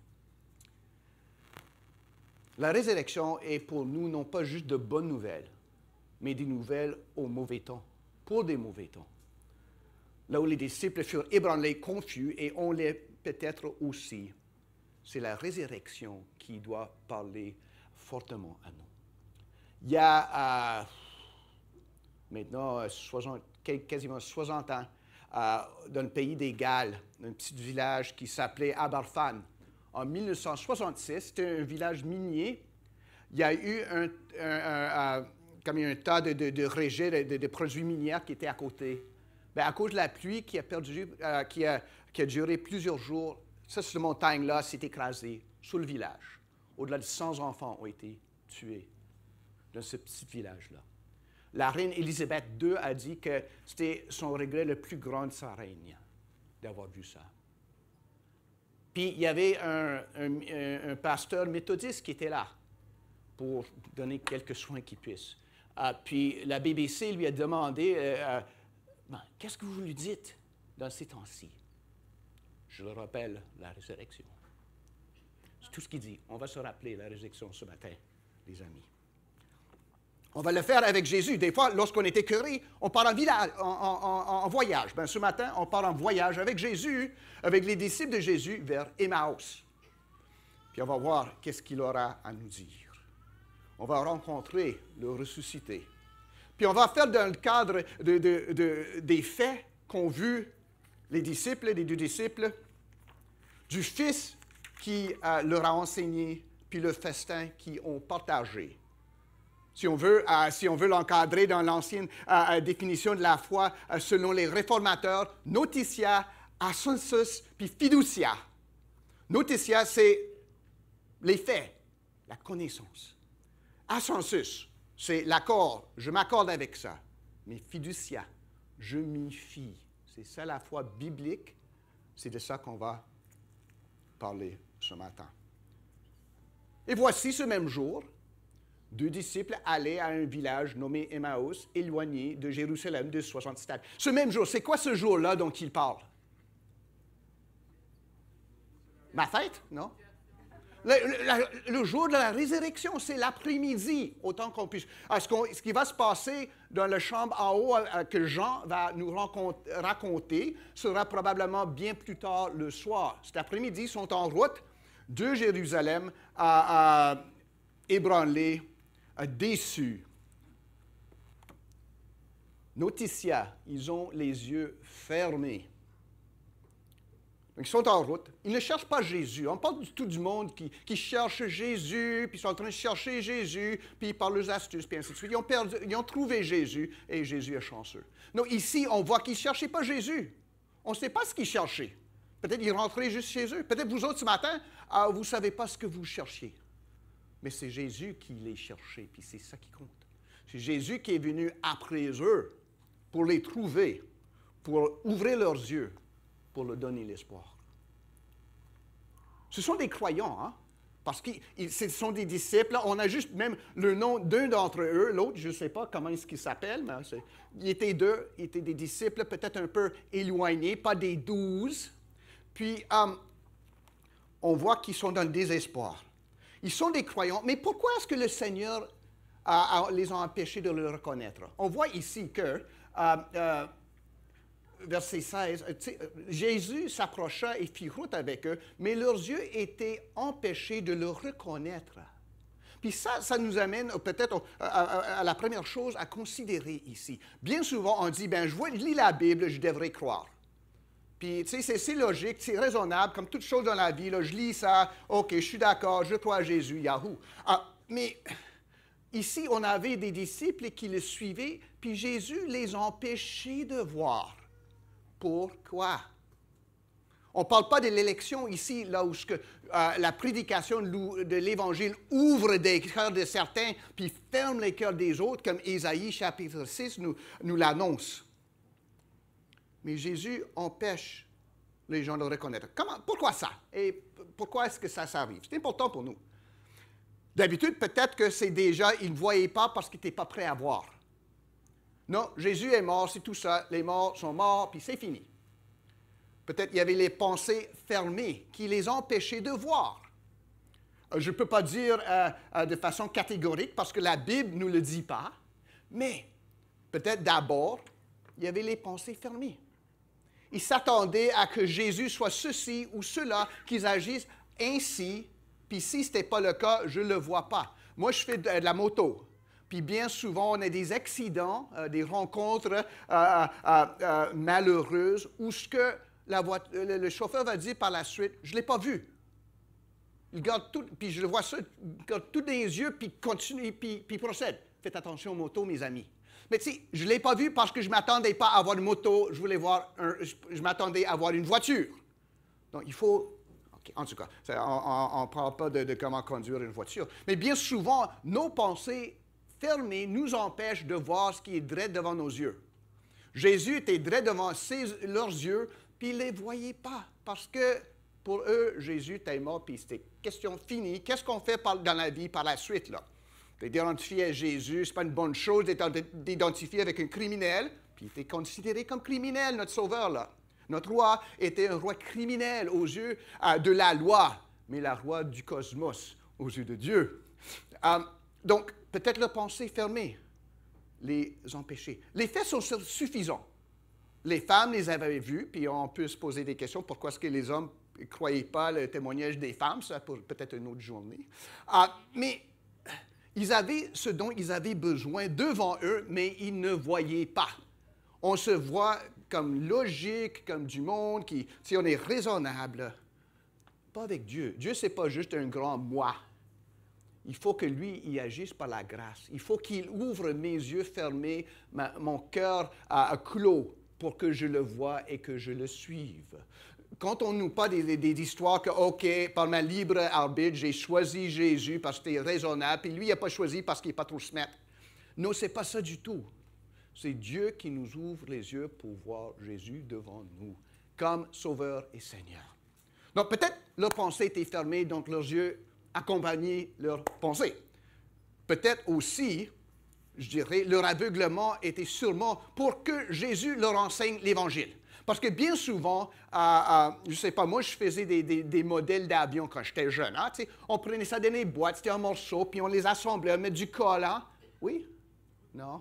La résurrection est pour nous non pas juste de bonnes nouvelles, mais des nouvelles au mauvais temps, pour des mauvais temps. Là où les disciples furent ébranlés, confus, et on l'est peut-être aussi, c'est la résurrection qui doit parler fortement à nous. Il y a maintenant quasiment 60 ans, dans le pays des Galles, un petit village qui s'appelait Aberfan. En 1966, c'était un village minier. Il y a eu comme un tas de rejets de produits miniers qui étaient à côté. Bien, à cause de la pluie qui a duré plusieurs jours, cette montagne-là s'est écrasée sur le village. Au-delà de 100 enfants ont été tués dans ce petit village-là. La reine Élisabeth II a dit que c'était son regret le plus grand de sa règne, d'avoir vu ça. Puis, il y avait un pasteur méthodiste qui était là pour donner quelques soins qu'il puisse. Puis, la BBC lui a demandé, qu'est-ce que vous lui dites dans ces temps-ci? Je le rappelle, la résurrection. C'est tout ce qu'il dit. On va se rappeler la résurrection ce matin, les amis. On va le faire avec Jésus. Des fois, lorsqu'on est écœuré, on part en voyage. Ben, ce matin, on part en voyage avec Jésus, avec les disciples de Jésus, vers Emmaüs. Puis on va voir qu'est-ce qu'il aura à nous dire. On va rencontrer le ressuscité. Puis on va faire dans le cadre des faits qu'ont vu les disciples, les 2 disciples, du Fils qui leur a enseigné, puis le festin qu'ils ont partagé. Si on veut l'encadrer dans l'ancienne définition de la foi, selon les réformateurs, notitia, assensus, puis fiducia. Notitia, c'est les faits, la connaissance. Assensus, c'est l'accord, je m'accorde avec ça. Mais fiducia, je m'y fie. C'est ça la foi biblique, c'est de ça qu'on va parler ce matin. Et voici ce même jour, 2 disciples allaient à un village nommé Emmaüs, éloigné de Jérusalem de 60 stades. Ce même jour, c'est quoi ce jour-là dont il parle? Ma fête? Non? Le jour de la résurrection, c'est l'après-midi, autant qu'on puisse. Ce qui va se passer dans la chambre en haut que Jean va nous raconter sera probablement bien plus tard le soir. Cet après-midi, ils sont en route de Jérusalem à ébranlés, déçus. Notitia, ils ont les yeux fermés. Donc, ils sont en route. Ils ne cherchent pas Jésus. On parle tout du monde qui cherche Jésus, puis ils sont en train de chercher Jésus, puis par leurs astuces, puis ainsi de suite. Ils ont trouvé Jésus, et Jésus est chanceux. Non, ici, on voit qu'ils ne cherchaient pas Jésus. On ne sait pas ce qu'ils cherchaient. Peut-être qu'ils rentraient juste chez eux. Peut-être vous autres, ce matin, vous ne savez pas ce que vous cherchiez. Mais c'est Jésus qui les cherchait, puis c'est ça qui compte. C'est Jésus qui est venu après eux pour les trouver, pour ouvrir leurs yeux, pour leur donner l'espoir. Ce sont des croyants, hein? Parce que ce sont des disciples. On a juste même le nom d'un d'entre eux, l'autre, je ne sais pas comment est-ce qu'il s'appelle, mais ils étaient des disciples peut-être un peu éloignés, pas des 12. Puis, on voit qu'ils sont dans le désespoir. Ils sont des croyants, mais pourquoi est-ce que le Seigneur les a empêchés de le reconnaître? On voit ici que, verset 16, Jésus s'approcha et fit route avec eux, mais leurs yeux étaient empêchés de le reconnaître. Puis ça nous amène peut-être à la première chose à considérer ici. Bien souvent, on dit, je lis la Bible, je devrais croire. Puis, tu sais, c'est logique, c'est raisonnable, comme toute chose dans la vie. Là, je lis ça, OK, je suis d'accord, je crois à Jésus, yahoo. Mais ici, on avait des disciples qui le suivaient, puis Jésus les empêchait de voir. Pourquoi? On ne parle pas de l'élection ici, là où la prédication de l'Évangile ouvre des cœurs de certains, puis ferme les cœurs des autres, comme Ésaïe chapitre 6 nous l'annonce. Mais Jésus empêche les gens de le reconnaître. Pourquoi ça? Et pourquoi est-ce que ça arrive? C'est important pour nous. D'habitude, peut-être que c'est déjà, ils ne voyaient pas parce qu'ils n'étaient pas prêts à voir. Non, Jésus est mort, c'est tout ça. Les morts sont morts, puis c'est fini. Peut-être qu'il y avait les pensées fermées qui les empêchaient de voir. Je ne peux pas dire de façon catégorique parce que la Bible ne nous le dit pas, mais peut-être d'abord, il y avait les pensées fermées. Ils s'attendaient à que Jésus soit ceci ou cela, qu'ils agissent ainsi, puis si ce n'était pas le cas, je ne le vois pas. Moi, je fais de la moto, puis bien souvent, on a des accidents, des rencontres malheureuses, où le chauffeur va dire par la suite, je ne l'ai pas vu. Il garde tout, puis je le vois ça, il garde tout dans les yeux, puis continue, puis procède. Faites attention aux motos, mes amis. Mais tu sais, je ne l'ai pas vu parce que je ne m'attendais pas à avoir une moto, je m'attendais à avoir une voiture. Donc, il faut... Okay, en tout cas, on ne parle pas de comment conduire une voiture. Mais bien souvent, nos pensées fermées nous empêchent de voir ce qui est droit devant nos yeux. Jésus était droit devant leurs yeux, puis ils ne les voyaient pas. Parce que pour eux, Jésus était mort, puis c'était question finie. Qu'est-ce qu'on fait dans la vie par la suite, là? D'identifier à Jésus, ce n'est pas une bonne chose d'identifier avec un criminel, puis il était considéré comme criminel, notre sauveur, là. Notre roi était un roi criminel aux yeux de la loi, mais la roi du cosmos aux yeux de Dieu. Donc, peut-être leur pensée fermée les empêcher. Les faits sont suffisants. Les femmes les avaient vus, puis on peut se poser des questions. Pourquoi est-ce que les hommes ne croyaient pas le témoignage des femmes? Ça pour peut-être une autre journée. Mais ils avaient ce dont ils avaient besoin devant eux, mais ils ne voyaient pas. On se voit comme logique, comme du monde, si on est raisonnable, pas avec Dieu. Dieu, ce n'est pas juste un grand moi. Il faut que lui, il agisse par la grâce. Il faut qu'il ouvre mes yeux fermés, mon cœur clos, pour que je le voie et que je le suive. Quand on nous parle des histoires que, OK, par ma libre arbitre, j'ai choisi Jésus parce que c'était raisonnable, puis lui, il n'a pas choisi parce qu'il n'est pas trop smart. Non, ce n'est pas ça du tout. C'est Dieu qui nous ouvre les yeux pour voir Jésus devant nous, comme Sauveur et Seigneur. Donc, peut-être leur pensée était fermée, donc leurs yeux accompagnaient leur pensée. Peut-être aussi, je dirais, leur aveuglement était sûrement pour que Jésus leur enseigne l'Évangile. Parce que bien souvent, je ne sais pas, moi, je faisais des modèles d'avions quand j'étais jeune. Hein, on prenait ça dans les boîtes, c'était un morceau, puis on les assemblait, on mettait du collant. Oui? Non,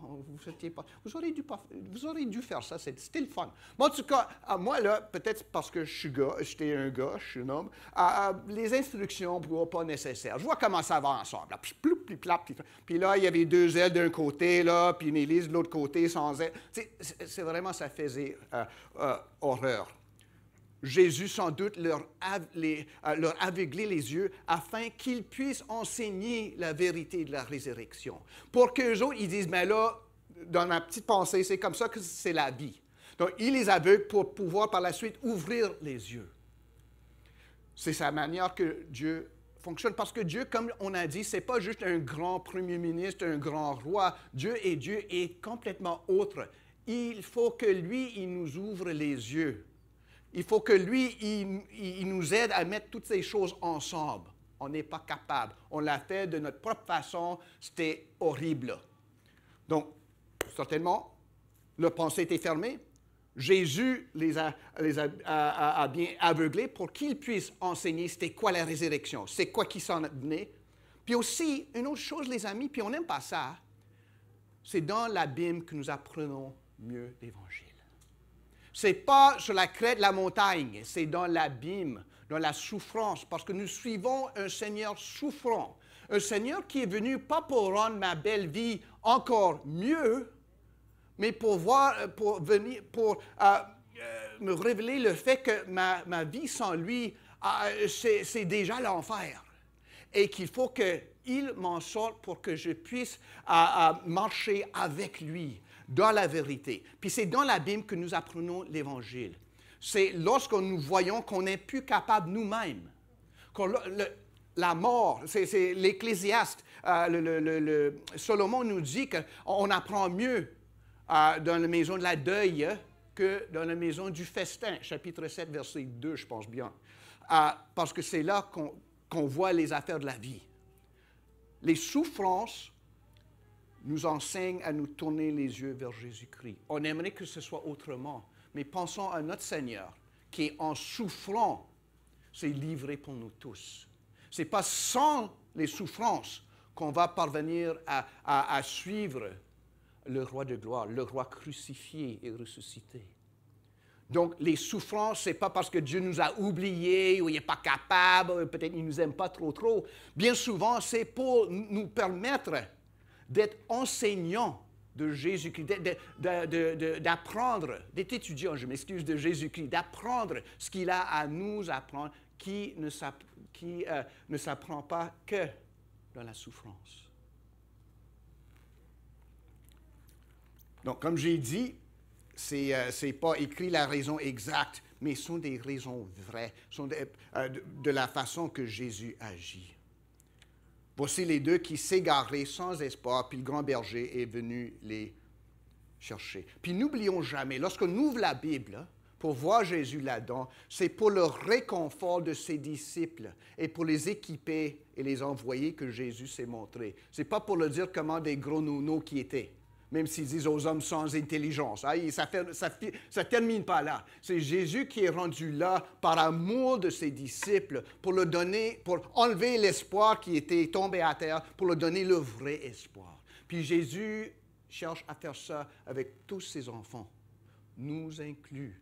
vous auriez dû faire ça, c'était le fun. Bon, en tout cas, moi, là, peut-être parce que j'étais un gars, je suis un homme, les instructions ne sont pas nécessaires. Je vois comment ça va ensemble. Là, puis là, il y avait 2 ailes d'un côté, là, puis une hélice de l'autre côté sans ailes. C'est vraiment, ça faisait horreur. Jésus, sans doute, leur aveuglait les yeux afin qu'ils puissent enseigner la vérité de la résurrection. Pour qu'eux autres, ils disent, mais là, dans ma petite pensée, c'est comme ça que c'est la vie. Donc, il les aveugle pour pouvoir par la suite ouvrir les yeux. C'est sa manière que Dieu fonctionne. Parce que Dieu, comme on a dit, ce n'est pas juste un grand premier ministre, un grand roi. Dieu est complètement autre. Il faut que lui, il nous ouvre les yeux. Il faut que lui, il nous aide à mettre toutes ces choses ensemble. On n'est pas capable. On l'a fait de notre propre façon. C'était horrible. Donc, certainement, leur pensée était fermée. Jésus les a bien aveuglés pour qu'ils puissent enseigner c'était quoi la résurrection, c'est quoi qui s'en venait. Puis aussi, une autre chose, les amis, puis on n'aime pas ça, c'est dans l'abîme que nous apprenons mieux l'Évangile. Ce n'est pas sur la crête de la montagne, c'est dans l'abîme, dans la souffrance, parce que nous suivons un Seigneur souffrant, un Seigneur qui est venu pas pour rendre ma belle vie encore mieux, mais pour me révéler le fait que ma vie sans lui, c'est déjà l'enfer. Et qu'il faut qu'il m'en sorte pour que je puisse marcher avec lui dans la vérité. Puis c'est dans l'abîme que nous apprenons l'Évangile. C'est lorsque nous voyons qu'on n'est plus capable nous-mêmes. La mort, c'est l'Ecclésiaste, Salomon nous dit qu'on apprend mieux dans la maison de la deuil que dans la maison du festin, chapitre 7, verset 2, je pense bien. Parce que c'est là qu'on voit les affaires de la vie. Les souffrances nous enseignent à nous tourner les yeux vers Jésus-Christ. On aimerait que ce soit autrement, mais pensons à notre Seigneur qui, en souffrant, s'est livré pour nous tous. Ce n'est pas sans les souffrances qu'on va parvenir à suivre le roi de gloire, le roi crucifié et ressuscité. Donc, les souffrances, ce n'est pas parce que Dieu nous a oubliés ou il n'est pas capable, peut-être qu'il ne nous aime pas trop. Bien souvent, c'est pour nous permettre d'être enseignants de Jésus-Christ, d'apprendre, d'être étudiants, je m'excuse, de Jésus-Christ, d'apprendre ce qu'il a à nous apprendre, qui ne s'apprend pas que dans la souffrance. Donc, comme j'ai dit, ce n'est pas écrit la raison exacte, mais ce sont des raisons vraies, sont de la façon que Jésus agit. Voici les deux qui s'égaraient sans espoir, puis le grand berger est venu les chercher. Puis n'oublions jamais, lorsqu'on ouvre la Bible, pour voir Jésus là-dedans, c'est pour le réconfort de ses disciples et pour les équiper et les envoyer que Jésus s'est montré. Ce n'est pas pour leur dire comment des gros nounos qui étaient, même s'ils disent aux hommes sans intelligence. Ça ne termine pas là. C'est Jésus qui est rendu là par amour de ses disciples pour leur donner, pour enlever l'espoir qui était tombé à terre, pour leur donner le vrai espoir. Puis Jésus cherche à faire ça avec tous ses enfants, nous inclus.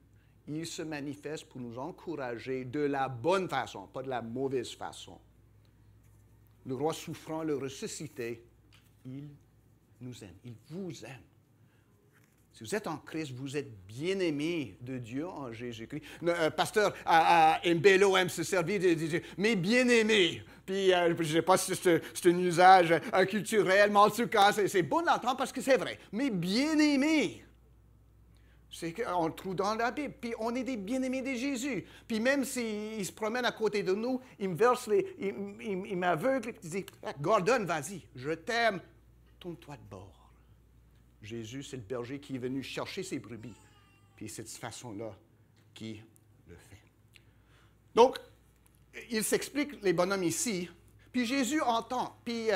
Il se manifeste pour nous encourager de la bonne façon, pas de la mauvaise façon. Le roi souffrant, le ressuscité, il nous aime, il vous aime. Si vous êtes en Christ, vous êtes bien-aimés de Dieu en Jésus-Christ. Pasteur Mbello aime se servir de Dieu, mais bien-aimés. Puis, je ne sais pas si c'est un usage culturel, mais en tout cas, c'est bon d'entendre parce que c'est vrai. Mais bien-aimés, c'est qu'on le trouve dans la Bible. Puis, on est des bien-aimés de Jésus. Puis, même s'il se promène à côté de nous, il me verse il m'aveugle, il dit, Gordon, vas-y, je t'aime, tourne-toi de bord. Jésus, c'est le berger qui est venu chercher ses brebis. Puis c'est de cette façon-là qu'il le fait. Donc, il s'explique, les bonhommes ici, puis Jésus entend, puis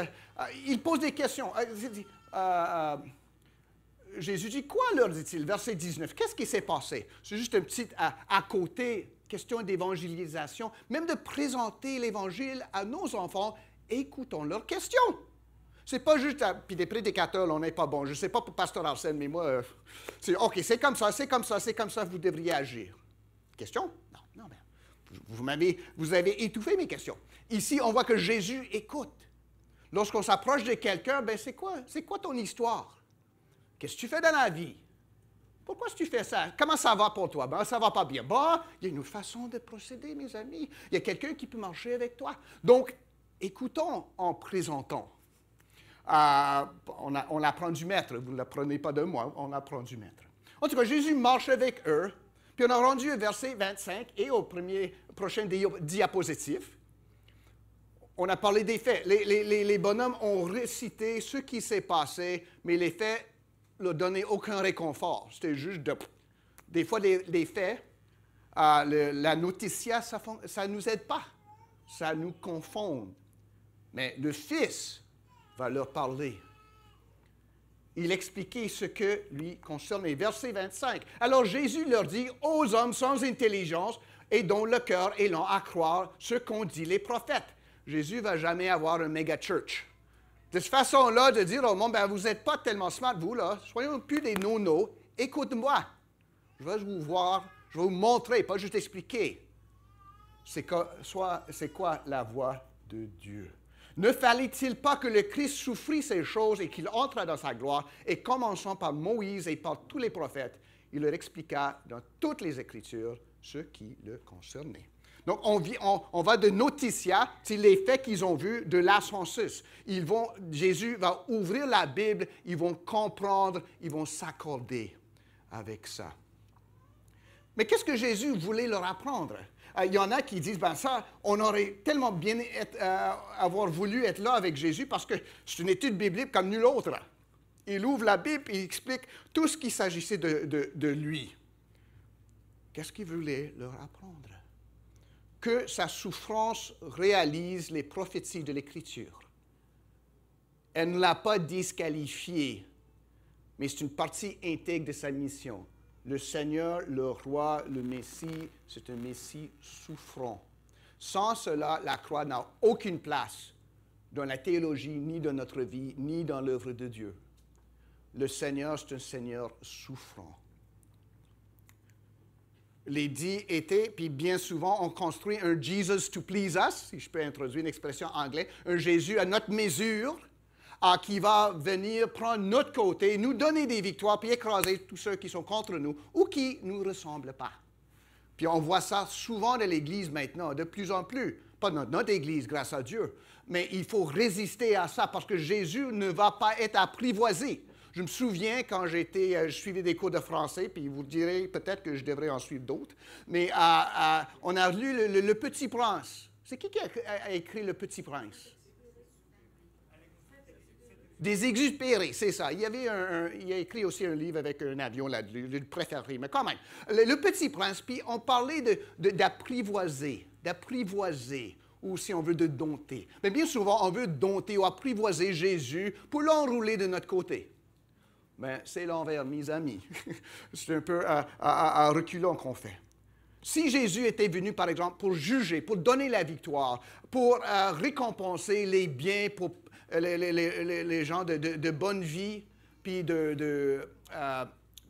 il pose des questions. Jésus dit, quoi leur dit-il? Verset 19, qu'est-ce qui s'est passé? C'est juste un petit à côté, question d'évangélisation, même de présenter l'Évangile à nos enfants, écoutons leurs questions. C'est pas juste, puis des prédicateurs, on n'est pas bon. Je ne sais pas pour Pasteur Arsène, mais moi, c'est OK, c'est comme ça, c'est comme ça, c'est comme ça, vous devriez agir. Question? Non, ben, vous avez étouffé mes questions. Ici, on voit que Jésus écoute. Lorsqu'on s'approche de quelqu'un, ben c'est quoi ton histoire? Qu'est-ce que tu fais dans la vie? Pourquoi tu fais ça? Comment ça va pour toi? Ben, ça va pas bien. Bon, il y a une autre façon de procéder, mes amis. Il y a quelqu'un qui peut marcher avec toi. Donc, écoutons en présentant. On apprend du maître. Vous ne l'apprenez pas de moi, on apprend du maître. En tout cas, Jésus marche avec eux, puis on a rendu au verset 25 et au prochain diapositive. On a parlé des faits. Les bonhommes ont récité ce qui s'est passé, mais les faits ne leur donnaient aucun réconfort. C'était juste des fois, les faits, la noticia, ça ne nous aide pas. Ça nous confond. Mais le Fils va leur parler. Il expliquait ce que lui concernait. Verset 25. Alors Jésus leur dit, aux hommes sans intelligence et dont le cœur est lent à croire ce qu'ont dit les prophètes. Jésus ne va jamais avoir un méga church. De cette façon-là, de dire au monde, ben, vous n'êtes pas tellement smart, vous, là. Soyons plus des nonos. Écoute-moi. Je vais vous voir, je vais vous montrer, pas juste expliquer. C'est quoi la voix de Dieu? Ne fallait-il pas que le Christ souffrit ces choses et qu'il entre dans sa gloire? Et commençant par Moïse et par tous les prophètes, il leur expliqua dans toutes les Écritures ce qui le concernait. Donc, on va de noticia, c'est les faits qu'ils ont vus de l'ascensus. Jésus va ouvrir la Bible, ils vont comprendre, ils vont s'accorder avec ça. Mais qu'est-ce que Jésus voulait leur apprendre? Il y en a qui disent, ben ça, on aurait tellement bien avoir voulu être là avec Jésus parce que c'est une étude biblique comme nulle autre. Il ouvre la Bible et il explique tout ce qu'il s'agissait de lui. Qu'est-ce qu'il voulait leur apprendre? Que sa souffrance réalise les prophéties de l'Écriture. Elle ne l'a pas disqualifié, mais c'est une partie intègre de sa mission. Le Seigneur, le Roi, le Messie, c'est un Messie souffrant. Sans cela, la croix n'a aucune place dans la théologie, ni dans notre vie, ni dans l'œuvre de Dieu. Le Seigneur, c'est un Seigneur souffrant. Les 10 étaient, puis bien souvent, on construit un Jesus to please us, si je peux introduire une expression anglaise, un Jésus à notre mesure, qui va venir prendre notre côté, nous donner des victoires, puis écraser tous ceux qui sont contre nous ou qui ne nous ressemblent pas. Puis on voit ça souvent dans l'Église maintenant, de plus en plus. Pas dans notre Église, grâce à Dieu, mais il faut résister à ça parce que Jésus ne va pas être apprivoisé. Je me souviens quand je suivais des cours de français, puis vous direz peut-être que je devrais en suivre d'autres, mais on a lu le Petit Prince. C'est qui a écrit Le Petit Prince? Des Exupéry, c'est ça. Il a écrit aussi un livre avec un avion là-dessus, je le préférerais, mais quand même. Le Petit Prince, puis on parlait d'apprivoiser, ou si on veut de dompter. Mais bien souvent, on veut dompter ou apprivoiser Jésus pour l'enrouler de notre côté. Mais c'est l'envers, mes amis. C'est un peu à reculons qu'on fait. Si Jésus était venu, par exemple, pour juger, pour donner la victoire, pour récompenser les biens, pour les gens de bonne vie, puis de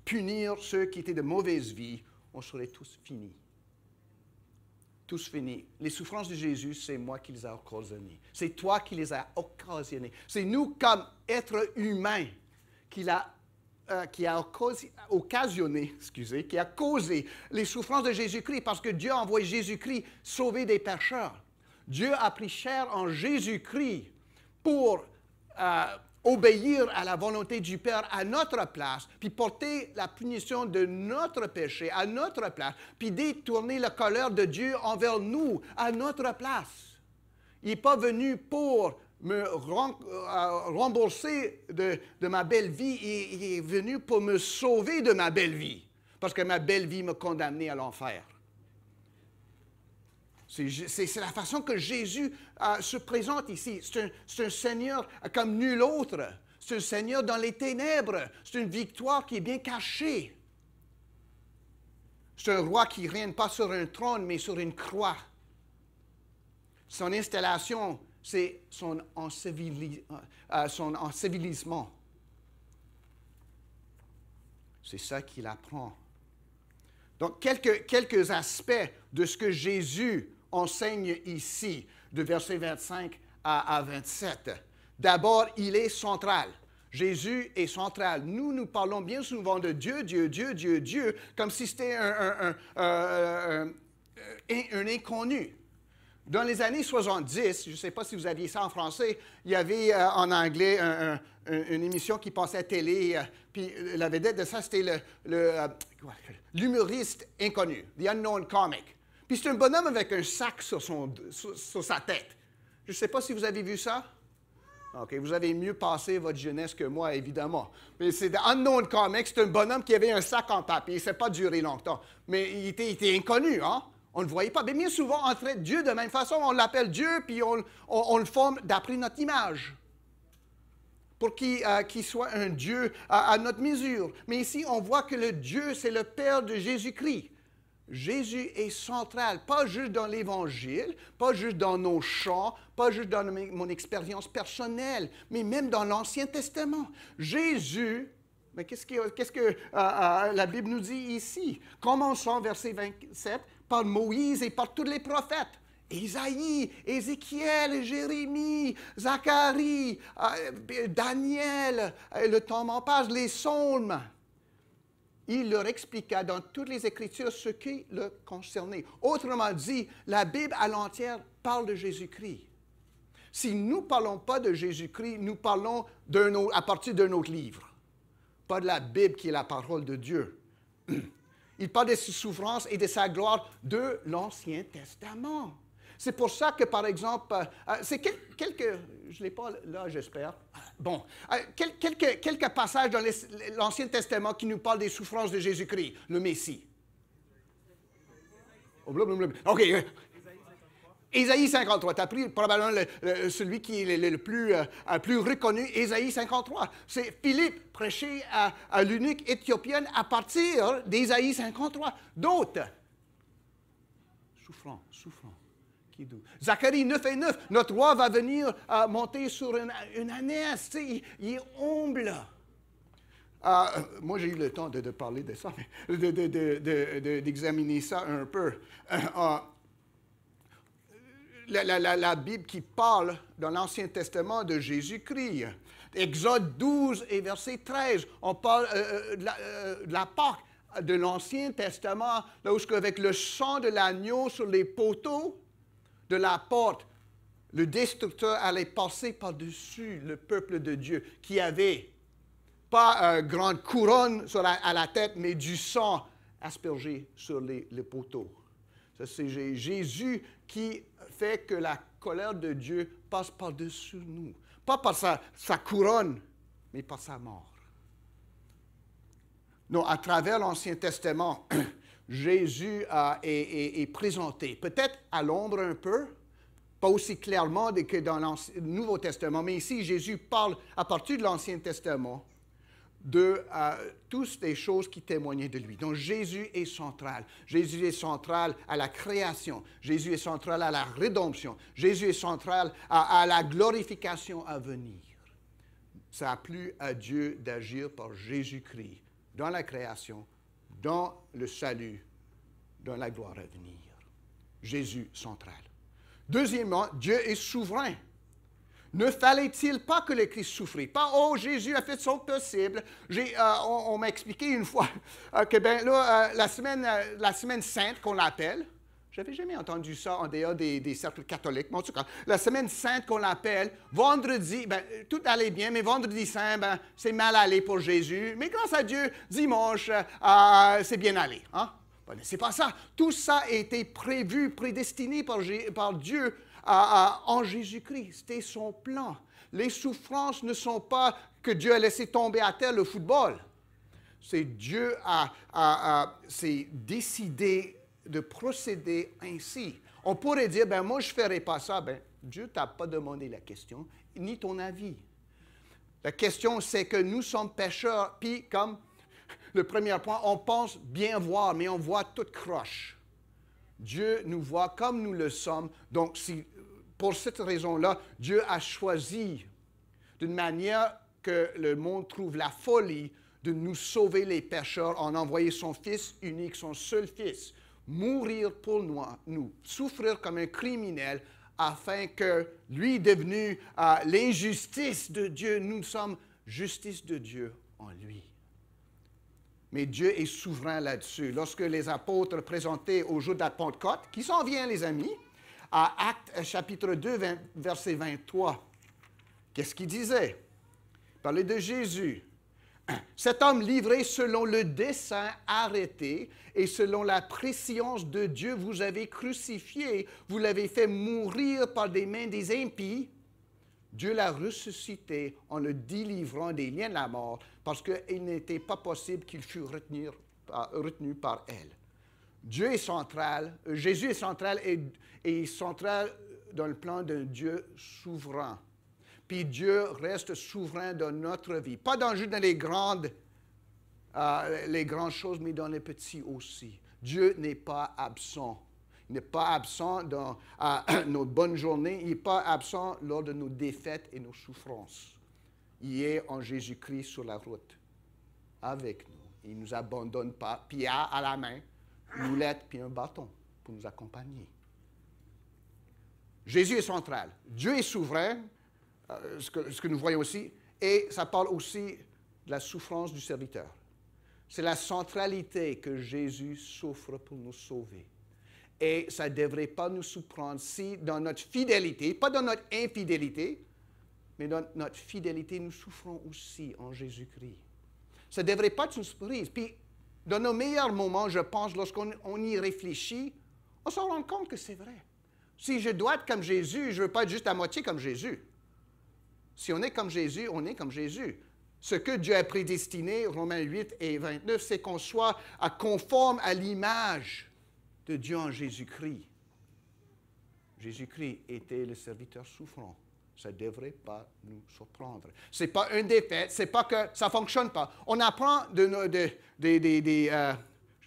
punir ceux qui étaient de mauvaise vie, on serait tous finis. Tous finis. Les souffrances de Jésus, c'est moi qui les ai occasionnées. C'est toi qui les as occasionnées. C'est nous, comme êtres humains, qui a occasionné, qui a causé les souffrances de Jésus-Christ, parce que Dieu a envoyé Jésus-Christ sauver des pécheurs. Dieu a pris chair en Jésus-Christ pour obéir à la volonté du Père à notre place, puis porter la punition de notre péché à notre place, puis détourner la colère de Dieu envers nous à notre place. Il n'est pas venu pour me rembourser de ma belle vie, il est venu pour me sauver de ma belle vie, parce que ma belle vie me condamnait à l'enfer. C'est la façon que Jésus se présente ici. C'est un Seigneur comme nul autre. C'est un Seigneur dans les ténèbres. C'est une victoire qui est bien cachée. C'est un roi qui ne règne pas sur un trône, mais sur une croix. Son installation, c'est son ensevelissement. C'est ça qu'il apprend. Donc, quelques aspects de ce que Jésus enseigne ici, de versets 25 à 27. D'abord, il est central. Jésus est central. Nous parlons bien souvent de Dieu, Dieu, Dieu, Dieu, Dieu, comme si c'était un inconnu. Dans les années 70, je ne sais pas si vous aviez ça en français, il y avait en anglais une émission qui passait à la télé, puis la vedette de ça, c'était l'humoriste inconnu, The Unknown Comic. Puis c'est un bonhomme avec un sac sur sa tête. Je ne sais pas si vous avez vu ça. OK, vous avez mieux passé votre jeunesse que moi, évidemment. Mais c'est The Unknown Comic, c'est un bonhomme qui avait un sac en papier. Ça n'a pas duré longtemps. Mais il était inconnu, hein? On ne le voyait pas. Mais bien souvent, on traite Dieu de la même façon. On l'appelle Dieu, puis on le forme d'après notre image. Pour qu'il soit un Dieu à notre mesure. Mais ici, on voit que le Dieu, c'est le Père de Jésus-Christ. Jésus est central, pas juste dans l'Évangile, pas juste dans nos chants, pas juste dans mon expérience personnelle, mais même dans l'Ancien Testament. Jésus, mais qu'est-ce que la Bible nous dit ici? Commençons, verset 27, par Moïse et par tous les prophètes. Isaïe, Ézéchiel, Jérémie, Zacharie, Daniel, le temps m'en passe, les psaumes. Il leur expliqua dans toutes les Écritures ce qui le concernait. Autrement dit, la Bible à l'entière parle de Jésus-Christ. Si nous ne parlons pas de Jésus-Christ, nous parlons à partir d'un autre livre, pas de la Bible qui est la parole de Dieu. Il parle de ses souffrances et de sa gloire de l'Ancien Testament. C'est pour ça que, par exemple, c'est quelques, je ne l'ai pas là, j'espère. Bon, quelques passages dans l'Ancien Testament qui nous parlent des souffrances de Jésus-Christ, le Messie. OK. Ésaïe 53. Tu as pris probablement celui qui est le plus reconnu, Ésaïe 53. C'est Philippe prêché à l'eunuque éthiopienne à partir d'Ésaïe 53. D'autres. Souffrant. Zacharie 9:9, notre roi va venir monter sur une ânesse, il est humble. Moi, j'ai eu le temps de parler de ça, d'examiner ça un peu. La Bible qui parle dans l'Ancien Testament de Jésus-Christ. Exode 12 et verset 13, on parle de la Pâque de l'Ancien Testament, là où avec le sang de l'agneau sur les poteaux de la porte, le destructeur allait passer par-dessus le peuple de Dieu qui avait pas une grande couronne à la tête, mais du sang aspergé sur les poteaux. Ça, c'est Jésus qui fait que la colère de Dieu passe par-dessus nous. Pas par sa couronne, mais par sa mort. Non, à travers l'Ancien Testament, Jésus est présenté, peut-être à l'ombre un peu, pas aussi clairement que dans le Nouveau Testament, mais ici, Jésus parle à partir de l'Ancien Testament de toutes les choses qui témoignaient de lui. Donc Jésus est central. Jésus est central à la création. Jésus est central à la rédemption. Jésus est central à la glorification à venir. Ça a plu à Dieu d'agir par Jésus-Christ dans la création, dans le salut, dans la gloire à venir. Jésus central. Deuxièmement, Dieu est souverain. Ne fallait-il pas que le Christ souffrit? Pas, oh, Jésus a fait son possible. On m'a expliqué une fois que la semaine sainte qu'on l'appelle, je n'avais jamais entendu ça en dehors des cercles catholiques, mais en tout cas, la semaine sainte qu'on l'appelle, vendredi, tout allait bien, mais vendredi saint, c'est mal allé pour Jésus. Mais grâce à Dieu, dimanche, c'est bien allé. Hein? C'est pas ça. Tout ça a été prévu, prédestiné par Dieu en Jésus-Christ. C'était son plan. Les souffrances ne sont pas que Dieu a laissé tomber à terre le football. C'est Dieu s'est décidé de procéder ainsi. On pourrait dire, moi je ne ferai pas ça. Dieu ne t'a pas demandé la question, ni ton avis. La question, c'est que nous sommes pécheurs, puis comme le premier point, on pense bien voir, mais on voit toute croche. Dieu nous voit comme nous le sommes. Donc, pour cette raison-là, Dieu a choisi d'une manière que le monde trouve la folie de nous sauver les pécheurs en envoyant son Fils unique, son seul Fils, mourir pour nous, souffrir comme un criminel, afin que lui, devenu l'injustice de Dieu, nous sommes justice de Dieu en lui. Mais Dieu est souverain là-dessus. Lorsque les apôtres présentaient au jour de la Pentecôte, qui s'en vient, les amis, à Actes chapitre 2, verset 23, qu'est-ce qu'il disait? Il parlait de Jésus. Cet homme livré selon le dessein arrêté et selon la prescience de Dieu, vous avez crucifié, vous l'avez fait mourir par des mains des impies. Dieu l'a ressuscité en le délivrant des liens de la mort parce qu'il n'était pas possible qu'il fût retenu par elle. Dieu est central, Jésus est central et central dans le plan d'un Dieu souverain. Puis Dieu reste souverain dans notre vie. Pas juste dans les grandes choses, mais dans les petits aussi. Dieu n'est pas absent. Il n'est pas absent dans nos bonnes journées. Il n'est pas absent lors de nos défaites et nos souffrances. Il est en Jésus-Christ sur la route, avec nous. Il ne nous abandonne pas. Puis il a à la main une houlette puis un bâton pour nous accompagner. Jésus est central. Dieu est souverain, ce que nous voyons aussi, et ça parle aussi de la souffrance du serviteur. C'est la centralité que Jésus souffre pour nous sauver. Et ça ne devrait pas nous surprendre si dans notre fidélité, pas dans notre infidélité, mais dans notre fidélité, nous souffrons aussi en Jésus-Christ. Ça ne devrait pas être une surprise. Puis, dans nos meilleurs moments, je pense, lorsqu'on y réfléchit, on se rend compte que c'est vrai. Si je dois être comme Jésus, je ne veux pas être juste à moitié comme Jésus. Si on est comme Jésus, on est comme Jésus. Ce que Dieu a prédestiné, Romains 8 et 29, c'est qu'on soit conforme à l'image de Dieu en Jésus-Christ. Jésus-Christ était le serviteur souffrant. Ça ne devrait pas nous surprendre. Ce n'est pas une défaite, ce n'est pas que ça ne fonctionne pas. On apprend je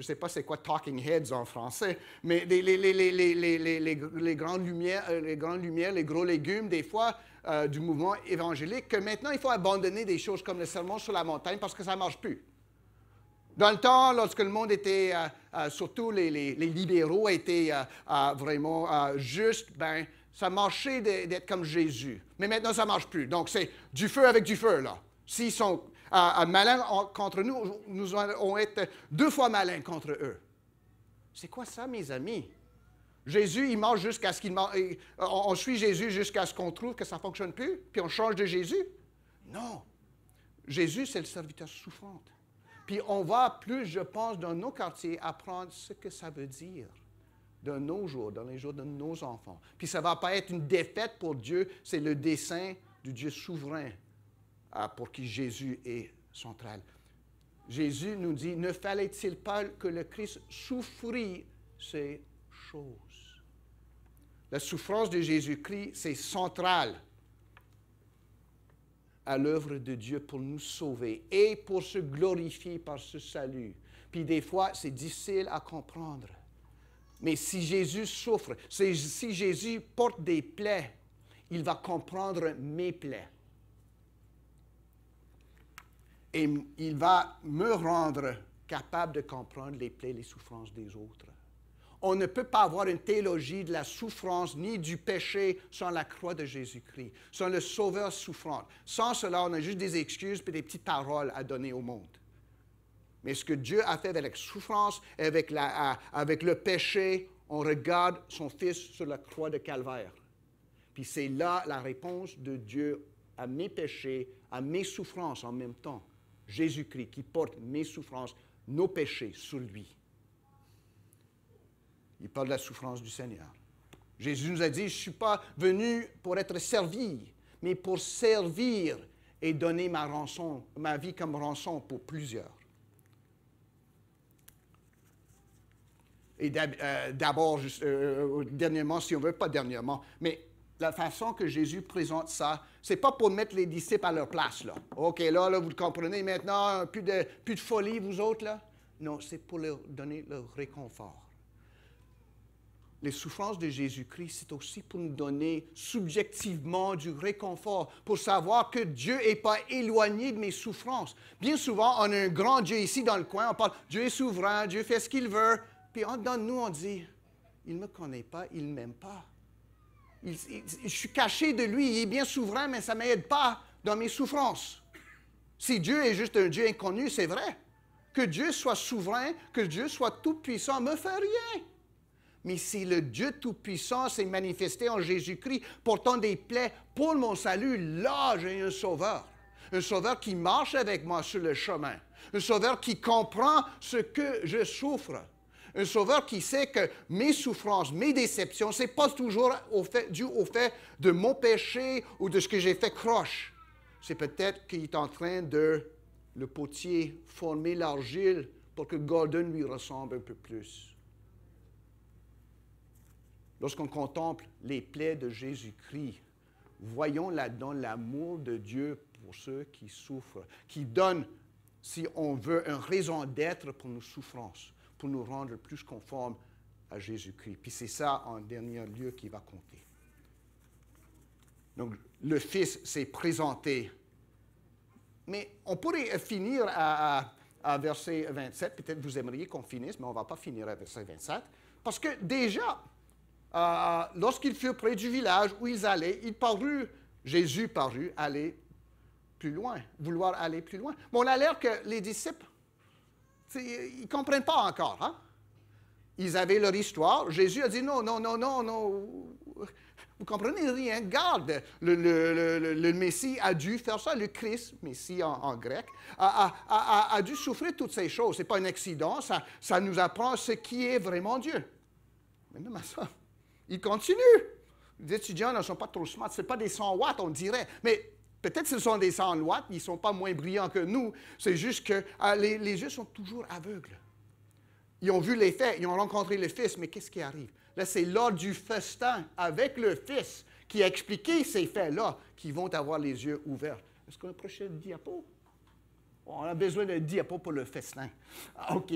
ne sais pas c'est quoi talking heads en français, mais les grandes lumières, les gros légumes, des fois, du mouvement évangélique, que maintenant, il faut abandonner des choses comme le sermon sur la montagne parce que ça ne marche plus. Dans le temps, lorsque le monde était, surtout les libéraux étaient vraiment justes, ça marchait d'être comme Jésus. Mais maintenant, ça ne marche plus. Donc, c'est du feu avec du feu, là. S'ils sont malins contre nous, nous allons être 2 fois malins contre eux. C'est quoi ça, mes amis? Jésus, il marche jusqu'à ce qu'il marche. On suit Jésus jusqu'à ce qu'on trouve que ça ne fonctionne plus, puis on change de Jésus? Non. Jésus, c'est le serviteur souffrant. Puis on va plus, je pense, dans nos quartiers, apprendre ce que ça veut dire dans nos jours, dans les jours de nos enfants. Puis ça ne va pas être une défaite pour Dieu, c'est le dessein du Dieu souverain pour qui Jésus est central. Jésus nous dit, ne fallait-il pas que le Christ souffrit ces choses? La souffrance de Jésus-Christ, c'est central à l'œuvre de Dieu pour nous sauver et pour se glorifier par ce salut. Puis des fois, c'est difficile à comprendre. Mais si Jésus souffre, si Jésus porte des plaies, il va comprendre mes plaies. Et il va me rendre capable de comprendre les plaies, les souffrances des autres. On ne peut pas avoir une théologie de la souffrance ni du péché sans la croix de Jésus-Christ, sans le Sauveur souffrant. Sans cela, on a juste des excuses et des petites paroles à donner au monde. Mais ce que Dieu a fait avec la souffrance, avec le péché, on regarde son Fils sur la croix de Calvaire. Puis c'est là la réponse de Dieu à mes péchés, à mes souffrances en même temps. Jésus-Christ qui porte mes souffrances, nos péchés sur lui. Il parle de la souffrance du Seigneur. Jésus nous a dit, je ne suis pas venu pour être servi, mais pour servir et donner ma vie comme rançon pour plusieurs. Et d'abord, dernièrement, si on veut, pas dernièrement, mais la façon que Jésus présente ça, ce n'est pas pour mettre les disciples à leur place, là. OK, là, vous le comprenez maintenant, plus de folie, vous autres, là. Non, c'est pour leur donner leur réconfort. Les souffrances de Jésus-Christ, c'est aussi pour nous donner subjectivement du réconfort, pour savoir que Dieu n'est pas éloigné de mes souffrances. Bien souvent, on a un grand Dieu ici dans le coin, on parle, Dieu est souverain, Dieu fait ce qu'il veut, puis en dedans de nous, on dit, il ne me connaît pas, il ne m'aime pas. Je suis caché de lui, il est bien souverain, mais ça ne m'aide pas dans mes souffrances. Si Dieu est juste un Dieu inconnu, c'est vrai. Que Dieu soit souverain, que Dieu soit tout-puissant, ne me fait rien. Mais si le Dieu Tout-Puissant s'est manifesté en Jésus-Christ, portant des plaies pour mon salut, là, j'ai un sauveur. Un sauveur qui marche avec moi sur le chemin. Un sauveur qui comprend ce que je souffre. Un sauveur qui sait que mes souffrances, mes déceptions, ce n'est pas toujours dû au fait de mon péché ou de ce que j'ai fait croche. C'est peut-être qu'il est en train de, le potier, former l'argile pour que Gordon lui ressemble un peu plus. Lorsqu'on contemple les plaies de Jésus-Christ, voyons là-dedans l'amour de Dieu pour ceux qui souffrent, qui donne, si on veut, une raison d'être pour nos souffrances, pour nous rendre plus conformes à Jésus-Christ. Puis c'est ça, en dernier lieu, qui va compter. Donc, le Fils s'est présenté. Mais on pourrait finir à verset 27. Peut-être vous aimeriez qu'on finisse, mais on ne va pas finir à verset 27. Parce que déjà, lorsqu'ils furent près du village où ils allaient, Jésus parut aller plus loin, vouloir aller plus loin. Mais on a l'air que les disciples, ils ne comprennent pas encore. Hein? Ils avaient leur histoire. Jésus a dit non. Vous comprenez rien. Garde, le Messie a dû faire ça. Le Christ, Messie en grec, a dû souffrir toutes ces choses. Ce n'est pas un accident. Ça nous apprend ce qui est vraiment Dieu. Mais même à ça, il continue. Les étudiants ne sont pas trop smart. Ce n'est pas des 100 watts, on dirait. Mais peut-être que ce sont des 100 watts. Ils ne sont pas moins brillants que nous. C'est juste que les yeux sont toujours aveugles. Ils ont vu les faits. Ils ont rencontré le Fils. Mais qu'est-ce qui arrive? Là, c'est lors du festin avec le Fils qui a expliqué ces faits-là qu'ils vont avoir les yeux ouverts. Est-ce qu'on a un prochain diapo? On a besoin d'un diapo pour le festin. OK.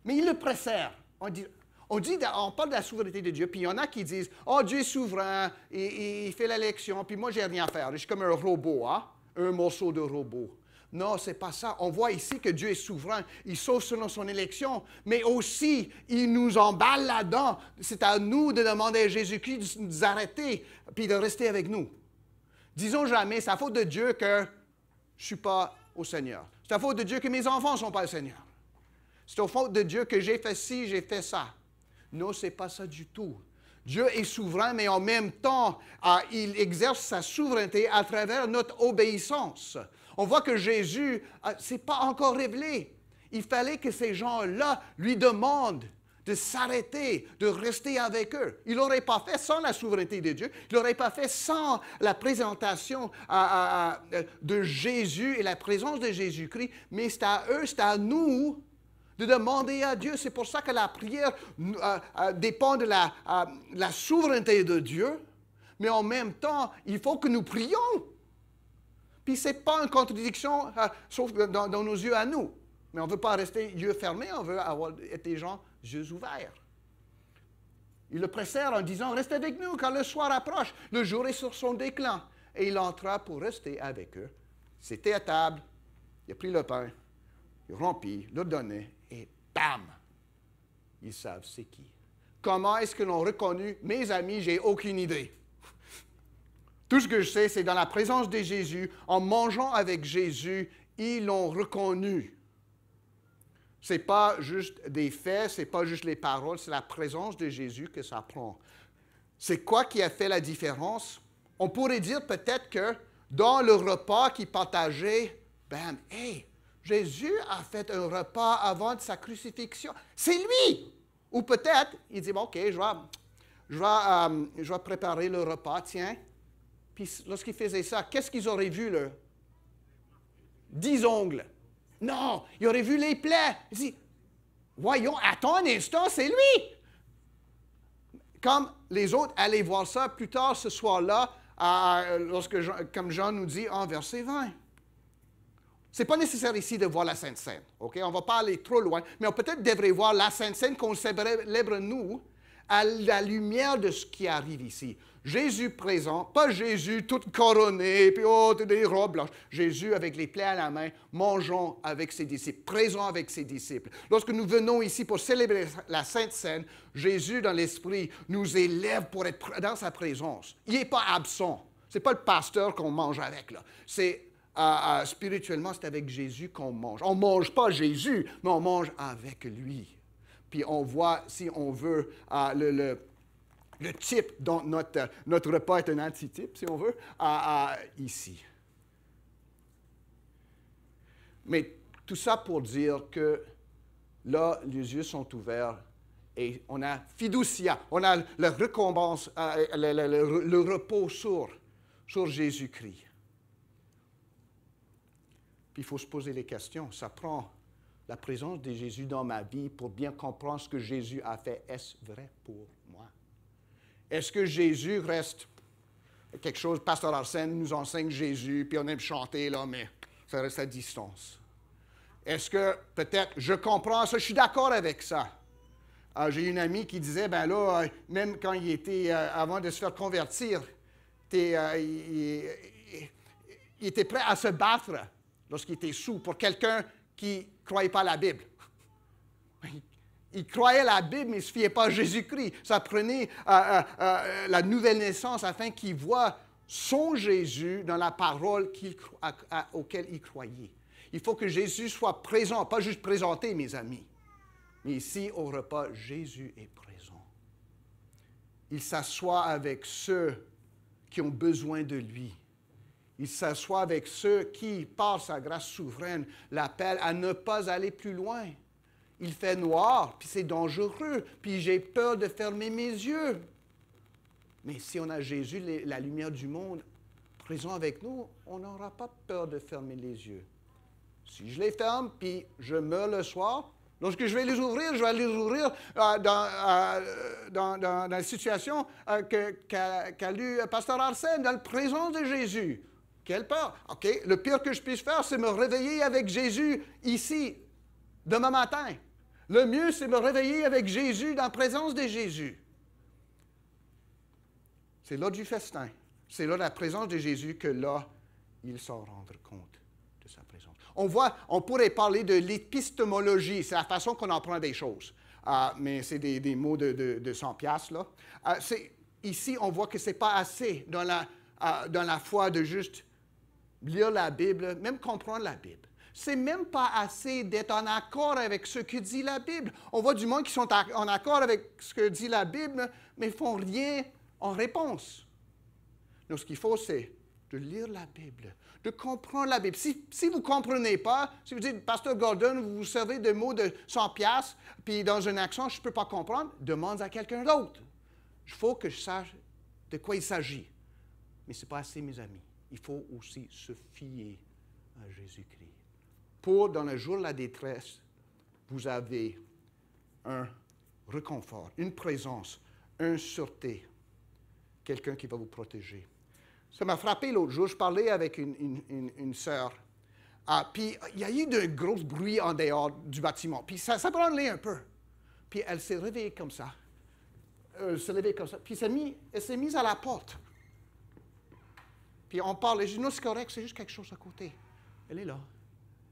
Mais ils le pressèrent. On parle de la souveraineté de Dieu, puis il y en a qui disent « Oh, Dieu est souverain, et il fait l'élection, puis moi, j'ai rien à faire. Je suis comme un robot, hein? Un morceau de robot. » Non, ce n'est pas ça. On voit ici que Dieu est souverain. Il sauve selon son élection, mais aussi, il nous emballe là-dedans. C'est à nous de demander à Jésus-Christ de nous arrêter, puis de rester avec nous. Disons jamais, c'est à faute de Dieu que je ne suis pas au Seigneur. C'est à faute de Dieu que mes enfants ne sont pas au Seigneur. C'est à faute de Dieu que j'ai fait ci, j'ai fait ça. Non, ce n'est pas ça du tout. Dieu est souverain, mais en même temps, il exerce sa souveraineté à travers notre obéissance. On voit que Jésus, ce n'est pas encore révélé. Il fallait que ces gens-là lui demandent de s'arrêter, de rester avec eux. Il n'aurait pas fait sans la souveraineté de Dieu. Il n'aurait pas fait sans la présentation de Jésus et la présence de Jésus-Christ. Mais c'est à eux, c'est à nous de demander à Dieu. C'est pour ça que la prière dépend de la souveraineté de Dieu. Mais en même temps, il faut que nous prions. Puis ce n'est pas une contradiction, sauf dans nos yeux à nous. Mais on ne veut pas rester yeux fermés, on veut être des gens yeux ouverts. Il le pressèrent en disant, « Reste avec nous, car le soir approche, le jour est sur son déclin. » Et il entra pour rester avec eux. C'était à table, il a pris le pain, il rompit, le donnait, et bam! Ils savent c'est qui. Comment est-ce qu'ils l'ont reconnu? Mes amis, j'ai aucune idée. Tout ce que je sais, c'est dans la présence de Jésus, en mangeant avec Jésus, ils l'ont reconnu. Ce n'est pas juste des faits, ce n'est pas juste les paroles, c'est la présence de Jésus que ça prend. C'est quoi qui a fait la différence? On pourrait dire peut-être que dans le repas qu'ils partageaient, bam, hey, Jésus a fait un repas avant de sa crucifixion. C'est lui! Ou peut-être, il dit, bon, OK, je vais préparer le repas, tiens. Puis lorsqu'il faisait ça, qu'est-ce qu'ils auraient vu, là? 10 ongles. Non, ils auraient vu les plaies. Il dit, voyons, attends un instant, c'est lui. Comme les autres allaient voir ça plus tard ce soir-là, comme Jean nous dit en verset 20. Ce n'est pas nécessaire ici de voir la Sainte Seine, OK? On ne va pas aller trop loin, mais on peut-être devrait voir la Sainte Seine qu'on célèbre, nous, à la lumière de ce qui arrive ici. Jésus présent, pas Jésus tout couronné, puis des robes blanches. Jésus avec les plaies à la main, mangeant avec ses disciples, présent avec ses disciples. Lorsque nous venons ici pour célébrer la Sainte Seine, Jésus dans l'Esprit nous élève pour être dans sa présence. Il n'est pas absent. Ce n'est pas le pasteur qu'on mange avec, là. C'est spirituellement, c'est avec Jésus qu'on mange. On ne mange pas Jésus, mais on mange avec lui. Puis on voit, si on veut, le type dont notre repas est un antitype, si on veut, ici. Mais tout ça pour dire que là, les yeux sont ouverts et on a fiducia, on a la récompense, le repos sur Jésus-Christ. Puis il faut se poser les questions. Ça prend la présence de Jésus dans ma vie pour bien comprendre ce que Jésus a fait. Est-ce vrai pour moi? Est-ce que Jésus reste quelque chose, Pasteur Arsène nous enseigne Jésus, puis on aime chanter, là, mais ça reste à distance. Est-ce que peut-être, je comprends ça, je suis d'accord avec ça. J'ai une amie qui disait, ben là, même quand il était, avant de se faire convertir, il était prêt à se battre lorsqu'il était sous pour quelqu'un qui ne croyait pas à la Bible. Il croyait à la Bible, mais il ne se fiait pas à Jésus-Christ. Ça prenait la nouvelle naissance afin qu'il voie son Jésus dans la parole auquel il croyait. Il faut que Jésus soit présent, pas juste présenté, mes amis. Mais ici, au repas, Jésus est présent. Il s'assoit avec ceux qui ont besoin de lui. Il s'assoit avec ceux qui, par sa grâce souveraine, l'appellent à ne pas aller plus loin. Il fait noir, puis c'est dangereux, puis j'ai peur de fermer mes yeux. Mais si on a Jésus, la lumière du monde, présent avec nous, on n'aura pas peur de fermer les yeux. Si je les ferme, puis je meurs le soir, lorsque je vais les ouvrir, je vais les ouvrir dans la situation qu'a lu Pasteur Arsène, dans la présence de Jésus. Quelle peur! OK, le pire que je puisse faire, c'est me réveiller avec Jésus ici, demain matin. Le mieux, c'est me réveiller avec Jésus, dans la présence de Jésus. C'est là du festin. C'est là la présence de Jésus que là, il s'en rendre compte de sa présence. On pourrait parler de l'épistémologie, c'est la façon qu'on apprend des choses. Mais c'est des mots de 100 piastres, là. Ici, on voit que ce n'est pas assez dans la foi de juste lire la Bible, même comprendre la Bible. C'est même pas assez d'être en accord avec ce que dit la Bible. On voit du monde qui sont en accord avec ce que dit la Bible, mais ne font rien en réponse. Donc, ce qu'il faut, c'est de lire la Bible, de comprendre la Bible. Si vous ne comprenez pas, si vous dites, Pasteur Gordon, vous vous servez de mots de 100 piastres, puis dans un accent, je ne peux pas comprendre, demande à quelqu'un d'autre. Il faut que je sache de quoi il s'agit. Mais ce n'est pas assez, mes amis. Il faut aussi se fier à Jésus-Christ. Pour, dans le jour de la détresse, vous avez un réconfort, une présence, une sûreté, quelqu'un qui va vous protéger. Ça m'a frappé l'autre jour. Je parlais avec une sœur. Puis il y a eu de gros bruit en dehors du bâtiment. Puis ça branlait un peu. Puis elle s'est réveillée comme ça. Elle s'est levée comme ça. Puis elle s'est mise à la porte. Puis on parle. Je dis, non, c'est correct, c'est juste quelque chose à côté. Elle est là.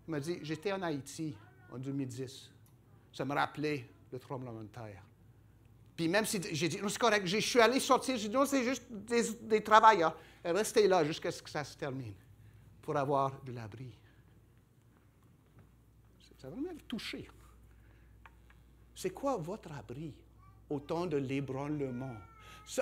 Elle m'a dit, j'étais en Haïti en 2010. Ça me rappelait le tremblement de terre. Puis même si j'ai dit, non, c'est correct, je suis allé sortir, j'ai dit, non, c'est juste des travailleurs. Elle restait là jusqu'à ce que ça se termine pour avoir de l'abri. Ça va me toucher. C'est quoi votre abri au temps de l'ébranlement?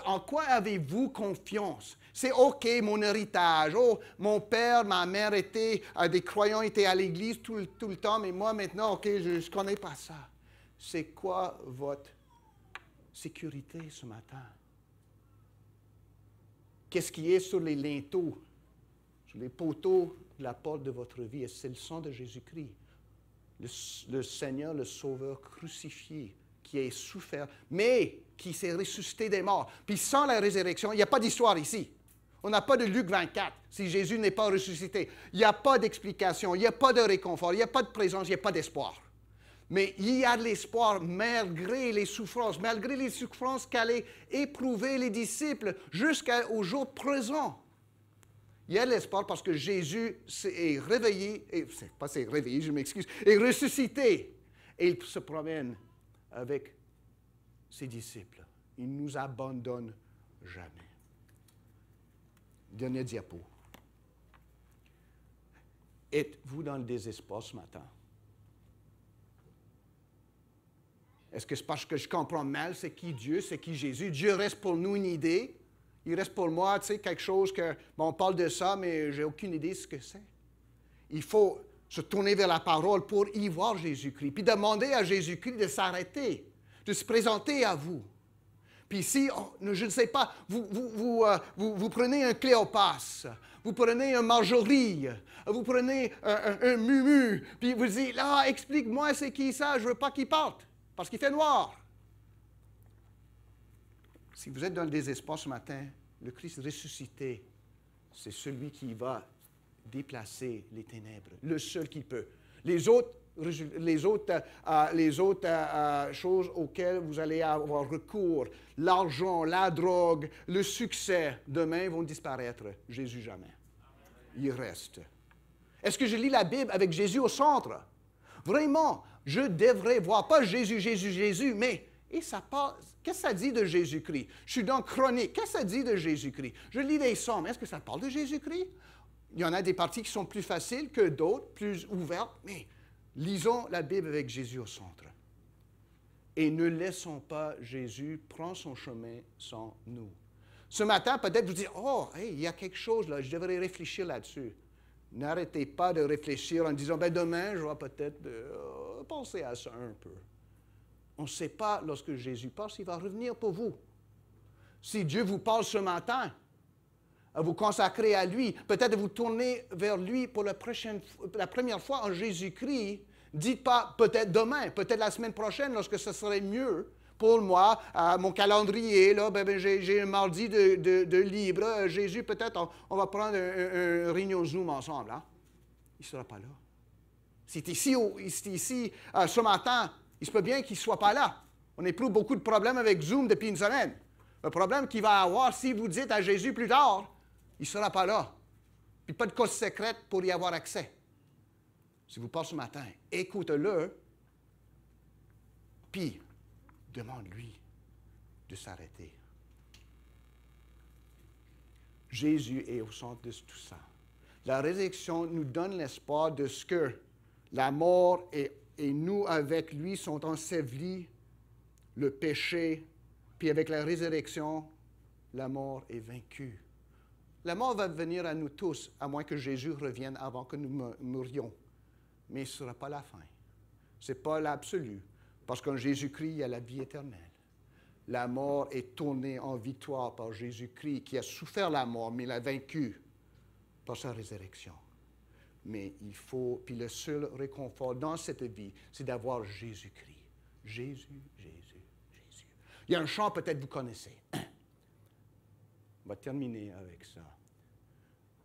En quoi avez-vous confiance? C'est OK, mon héritage. Oh, mon père, ma mère étaient des croyants, étaient à l'église tout le temps, mais moi maintenant, OK, je ne connais pas ça. C'est quoi votre sécurité ce matin? Qu'est-ce qui est sur les linteaux, sur les poteaux de la porte de votre vie? C'est le sang de Jésus-Christ, le Seigneur, le Sauveur crucifié, qui a souffert, mais qui s'est ressuscité des morts. Puis sans la résurrection, il n'y a pas d'histoire ici. On n'a pas de Luc 24 si Jésus n'est pas ressuscité. Il n'y a pas d'explication, il n'y a pas de réconfort, il n'y a pas de présence, il n'y a pas d'espoir. Mais il y a de l'espoir malgré les souffrances qu'allaient éprouver les disciples jusqu'au jour présent. Il y a de l'espoir parce que Jésus est réveillé, est ressuscité. Et il se promène avec ses disciples. Il ne nous abandonne jamais. Dernier diapo. Êtes-vous dans le désespoir ce matin? Est-ce que c'est parce que je comprends mal c'est qui Dieu, c'est qui Jésus? Dieu reste pour nous une idée. Il reste pour moi, tu sais, quelque chose que, bon, on parle de ça, mais je n'ai aucune idée de ce que c'est. Il faut se tourner vers la parole pour y voir Jésus-Christ, puis demander à Jésus-Christ de s'arrêter, de se présenter à vous. Puis si, je ne sais pas, vous prenez un Cléopas, vous prenez un Marjorie, vous prenez un Mumu, puis vous dites, là, explique-moi c'est qui ça, je ne veux pas qu'il parte. Parce qu'il fait noir. Si vous êtes dans le désespoir ce matin, le Christ ressuscité, c'est celui qui va déplacer les ténèbres, le seul qui peut. Les autres choses auxquelles vous allez avoir recours, l'argent, la drogue, le succès, demain vont disparaître. Jésus jamais. Il reste. Est-ce que je lis la Bible avec Jésus au centre? Vraiment, je devrais voir, pas Jésus, Jésus, Jésus, mais et ça parle, qu'est-ce que ça dit de Jésus-Christ? Je suis dans Chronique, qu'est-ce que ça dit de Jésus-Christ? Je lis les psaumes, est-ce que ça parle de Jésus-Christ? Il y en a des parties qui sont plus faciles que d'autres, plus ouvertes, mais lisons la Bible avec Jésus au centre. Et ne laissons pas Jésus prendre son chemin sans nous. Ce matin, peut-être vous dites, oh, hey, il y a quelque chose là, je devrais réfléchir là-dessus. N'arrêtez pas de réfléchir en disant, ben demain, je vais peut-être penser à ça un peu. On ne sait pas, lorsque Jésus passe, il va revenir pour vous. Si Dieu vous parle ce matin, à vous consacrer à lui, peut-être de vous tourner vers lui pour la première fois en Jésus-Christ, dites pas peut-être demain, peut-être la semaine prochaine, lorsque ce serait mieux pour moi, mon calendrier, là, j'ai un mardi de libre. Jésus, peut-être, on va prendre un réunion Zoom ensemble. Hein? Il ne sera pas là. C'est ici ce matin, il se peut bien qu'il ne soit pas là. On éprouve beaucoup de problèmes avec Zoom depuis une semaine. Le problème qu'il va avoir, si vous dites à Jésus plus tard, il ne sera pas là. Puis pas de cause secrète pour y avoir accès. Si vous passez ce matin, écoute-le, puis demande-lui de s'arrêter. Jésus est au centre de tout ça. La résurrection nous donne l'espoir de ce que la mort et nous, avec lui, sont ensevelis, le péché, puis avec la résurrection, la mort est vaincue. La mort va venir à nous tous, à moins que Jésus revienne avant que nous mourions. Mais ce ne sera pas la fin. Ce n'est pas l'absolu. Parce qu'en Jésus-Christ, il y a la vie éternelle. La mort est tournée en victoire par Jésus-Christ, qui a souffert la mort, mais l'a vaincue par sa résurrection. Mais il faut, puis le seul réconfort dans cette vie, c'est d'avoir Jésus-Christ. Jésus, Jésus, Jésus. Il y a un chant, peut-être vous connaissez. On va terminer avec ça.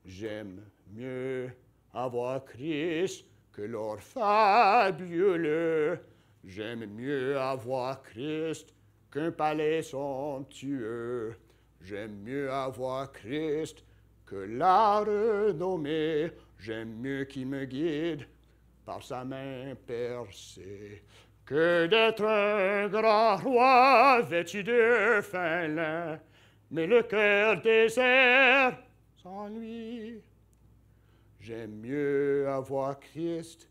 J'aime mieux avoir Christ que l'or fabuleux. J'aime mieux avoir Christ qu'un palais somptueux. J'aime mieux avoir Christ que la renommée. J'aime mieux qu'il me guide par sa main percée que d'être un grand roi vêtu de fin lin. Mais le cœur désert s'ennuie. J'aime mieux avoir Christ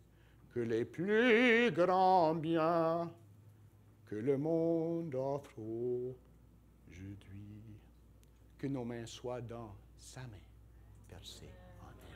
que les plus grands biens que le monde offre aujourd'hui. Que nos mains soient dans sa main percée. Amen.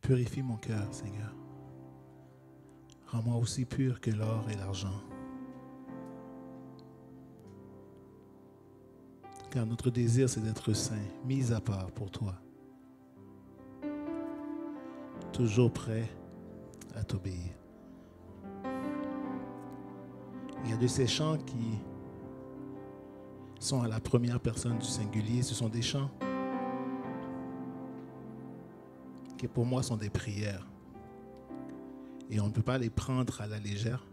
Purifie mon cœur, Seigneur. Rends-moi aussi pur que l'or et l'argent. Car notre désir, c'est d'être saint, mis à part pour toi. Toujours prêt à t'obéir. Il y a de ces chants qui sont à la première personne du singulier. Ce sont des chants qui pour moi sont des prières. Et on ne peut pas les prendre à la légère.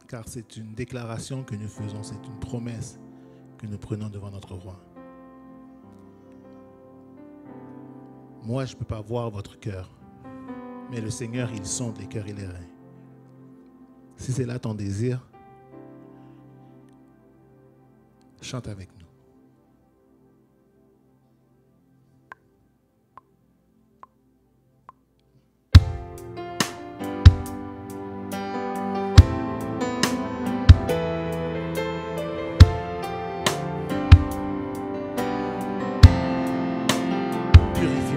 Car c'est une déclaration que nous faisons, c'est une promesse que nous prenons devant notre roi. Moi, je ne peux pas voir votre cœur, mais le Seigneur, il sonde les cœurs et les reins. Si c'est là ton désir, chante avec nous. Purifie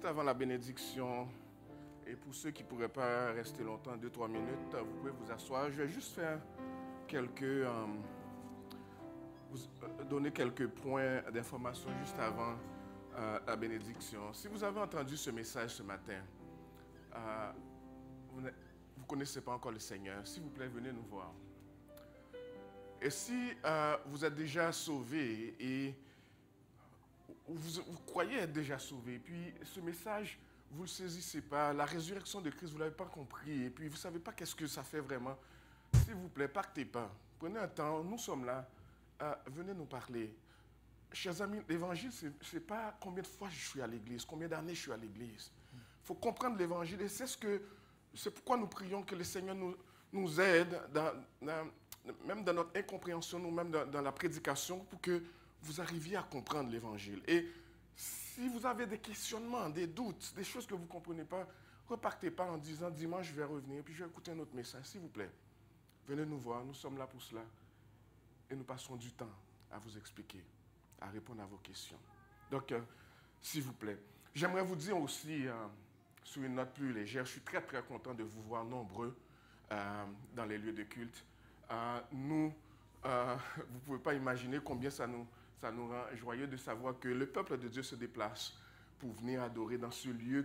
Juste avant la bénédiction, et pour ceux qui ne pourraient pas rester longtemps, 2-3 minutes, vous pouvez vous asseoir. Je vais juste faire donner quelques points d'information juste avant la bénédiction. Si vous avez entendu ce message ce matin, vous ne connaissez pas encore le Seigneur, s'il vous plaît, venez nous voir. Et si vous êtes déjà sauvé et vous croyez être déjà sauvé, puis ce message, vous ne le saisissez pas, la résurrection de Christ, vous ne l'avez pas compris, et puis vous ne savez pas qu'est-ce que ça fait vraiment, s'il vous plaît, partez pas. Prenez un temps, nous sommes là, venez nous parler. Chers amis, l'évangile, ce n'est pas combien de fois je suis à l'église, combien d'années je suis à l'église. Il faut comprendre l'évangile, et c'est pourquoi nous prions que le Seigneur nous aide, même dans notre incompréhension, nous même dans la prédication, pour que vous arriviez à comprendre l'évangile. Et si vous avez des questionnements, des doutes, des choses que vous ne comprenez pas, repartez pas en disant « Dimanche, je vais revenir, puis je vais écouter un autre message. » S'il vous plaît, venez nous voir, nous sommes là pour cela. Et nous passons du temps à vous expliquer, à répondre à vos questions. Donc, s'il vous plaît, j'aimerais vous dire aussi, sur une note plus légère, je suis très, très content de vous voir nombreux dans les lieux de culte. Vous ne pouvez pas imaginer combien ça nous rend joyeux de savoir que le peuple de Dieu se déplace pour venir adorer dans ce lieu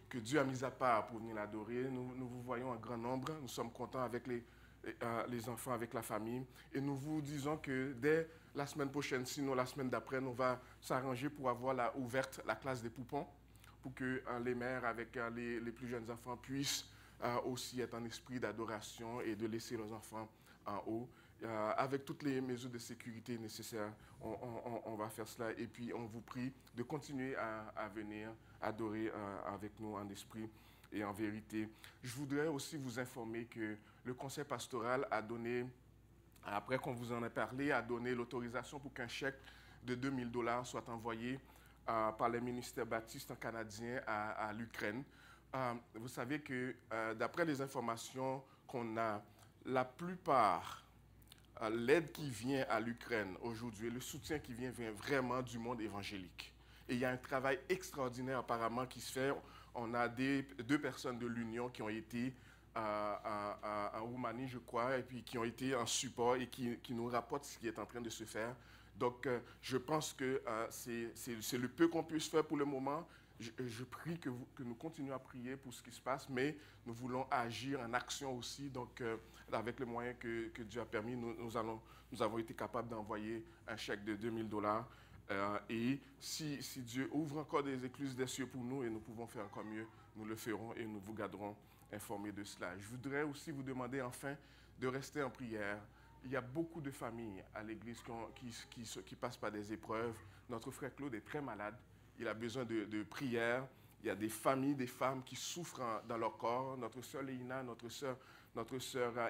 que Dieu a mis à part pour venir l'adorer. Nous vous voyons en grand nombre. Nous sommes contents avec les enfants, avec la famille. Et nous vous disons que dès la semaine prochaine, sinon la semaine d'après, on va s'arranger pour avoir ouverte la classe des poupons, pour que les mères avec les plus jeunes enfants puissent aussi être en esprit d'adoration et de laisser leurs enfants en haut. Avec toutes les mesures de sécurité nécessaires, on va faire cela. Et puis, on vous prie de continuer à venir adorer avec nous en esprit et en vérité. Je voudrais aussi vous informer que le conseil pastoral a donné, après qu'on vous en ait parlé, a donné l'autorisation pour qu'un chèque de 2 000 $ soit envoyé par les ministères baptistes canadiens à l'Ukraine. Vous savez que, d'après les informations qu'on a, la plupart l'aide qui vient à l'Ukraine aujourd'hui, le soutien qui vient vraiment du monde évangélique. Et il y a un travail extraordinaire apparemment qui se fait. On a 2 personnes de l'Union qui ont été en Roumanie, je crois, et puis qui ont été en support et qui nous rapportent ce qui est en train de se faire. Donc, je pense que c'est le peu qu'on puisse faire pour le moment. Je prie que nous continuions à prier pour ce qui se passe, mais nous voulons agir en action aussi. Donc, avec les moyens que Dieu a permis, nous avons été capables d'envoyer un chèque de 2 000 $. Et si Dieu ouvre encore des écluses des cieux pour nous et nous pouvons faire encore mieux, nous le ferons et nous vous garderons informés de cela. Je voudrais aussi vous demander enfin de rester en prière. Il y a beaucoup de familles à l'Église qui passent par des épreuves. Notre frère Claude est très malade. Il a besoin de prière. Il y a des familles, des femmes qui souffrent dans leur corps. Notre sœur Léina, notre sœur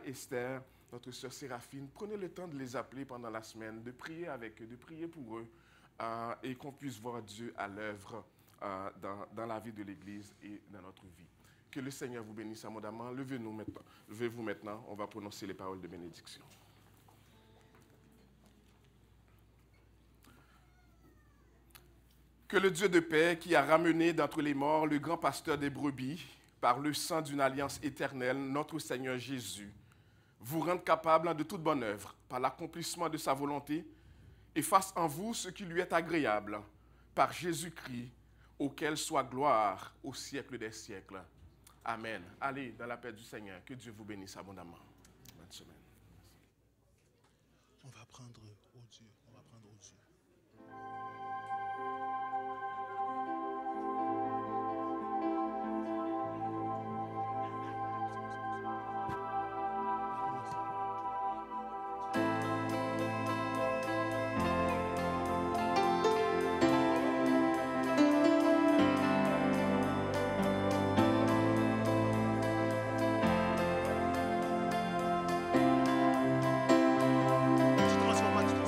Esther, notre sœur Séraphine. Prenez le temps de les appeler pendant la semaine, de prier avec eux, de prier pour eux et qu'on puisse voir Dieu à l'œuvre dans la vie de l'Église et dans notre vie. Que le Seigneur vous bénisse abondamment. Levez-vous maintenant. On va prononcer les paroles de bénédiction. Que le Dieu de paix, qui a ramené d'entre les morts le grand pasteur des brebis, par le sang d'une alliance éternelle, notre Seigneur Jésus, vous rende capable de toute bonne œuvre, par l'accomplissement de sa volonté, et fasse en vous ce qui lui est agréable, par Jésus-Christ, auquel soit gloire au siècle des siècles. Amen. Allez dans la paix du Seigneur. Que Dieu vous bénisse abondamment. Bonne semaine. On va prendre au Dieu. On va prendre au Dieu. Tu transformes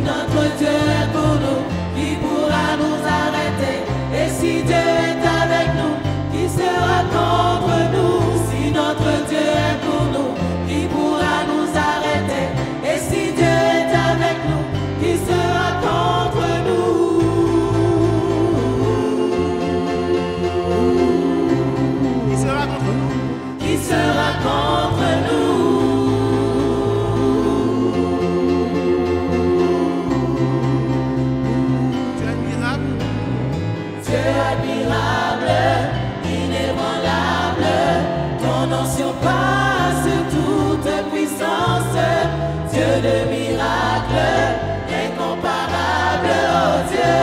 notre Dieu est pour nous, qui pourra nous arrêter? Et si Dieu est avec nous, qui sera contre nous? Si notre Dieu est pour nous, qui pourra nous arrêter? Et si Dieu est avec nous, qui sera contre nous? Qui sera contre nous? Qui sera contre nous? Tu es admirable. Dieu admirable, inébranlable, ton nom surpasse toute puissance. Dieu de miracles, incomparable, oh Dieu,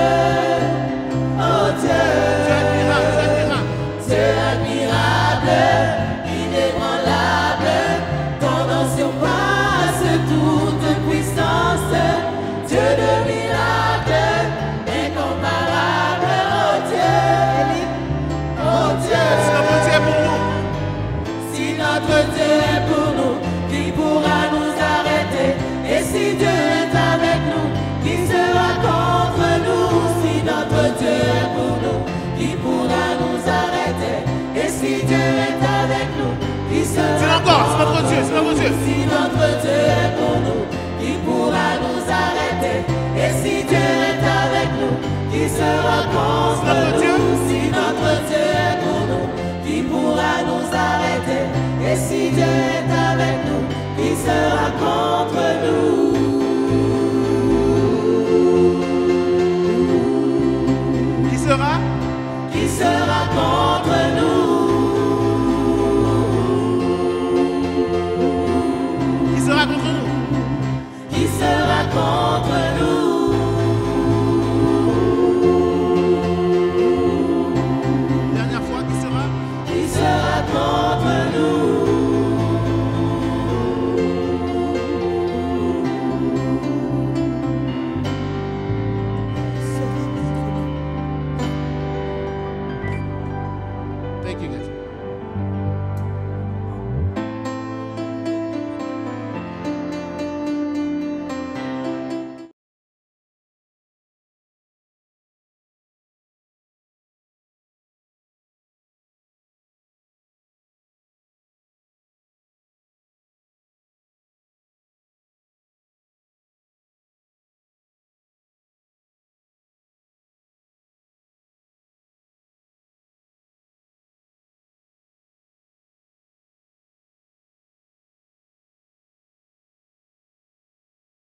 oh Dieu. Tu es admirable, tu es admirable. Dieu admirable, inébranlable, ton nom surpasse toute puissance. Dieu de miracles, incomparable, oh Dieu, oh Dieu. Si notre Dieu est pour nous, Si notre Dieu est pour nous, qui pourra nous arrêter? Et si Dieu est avec nous, qui sera contre nous? Si notre Dieu est pour nous, qui pourra nous arrêter? Et si Dieu est avec nous, qui sera dis-le encore, c'est notre contre Dieu, c'est notre nous? Dieu. Si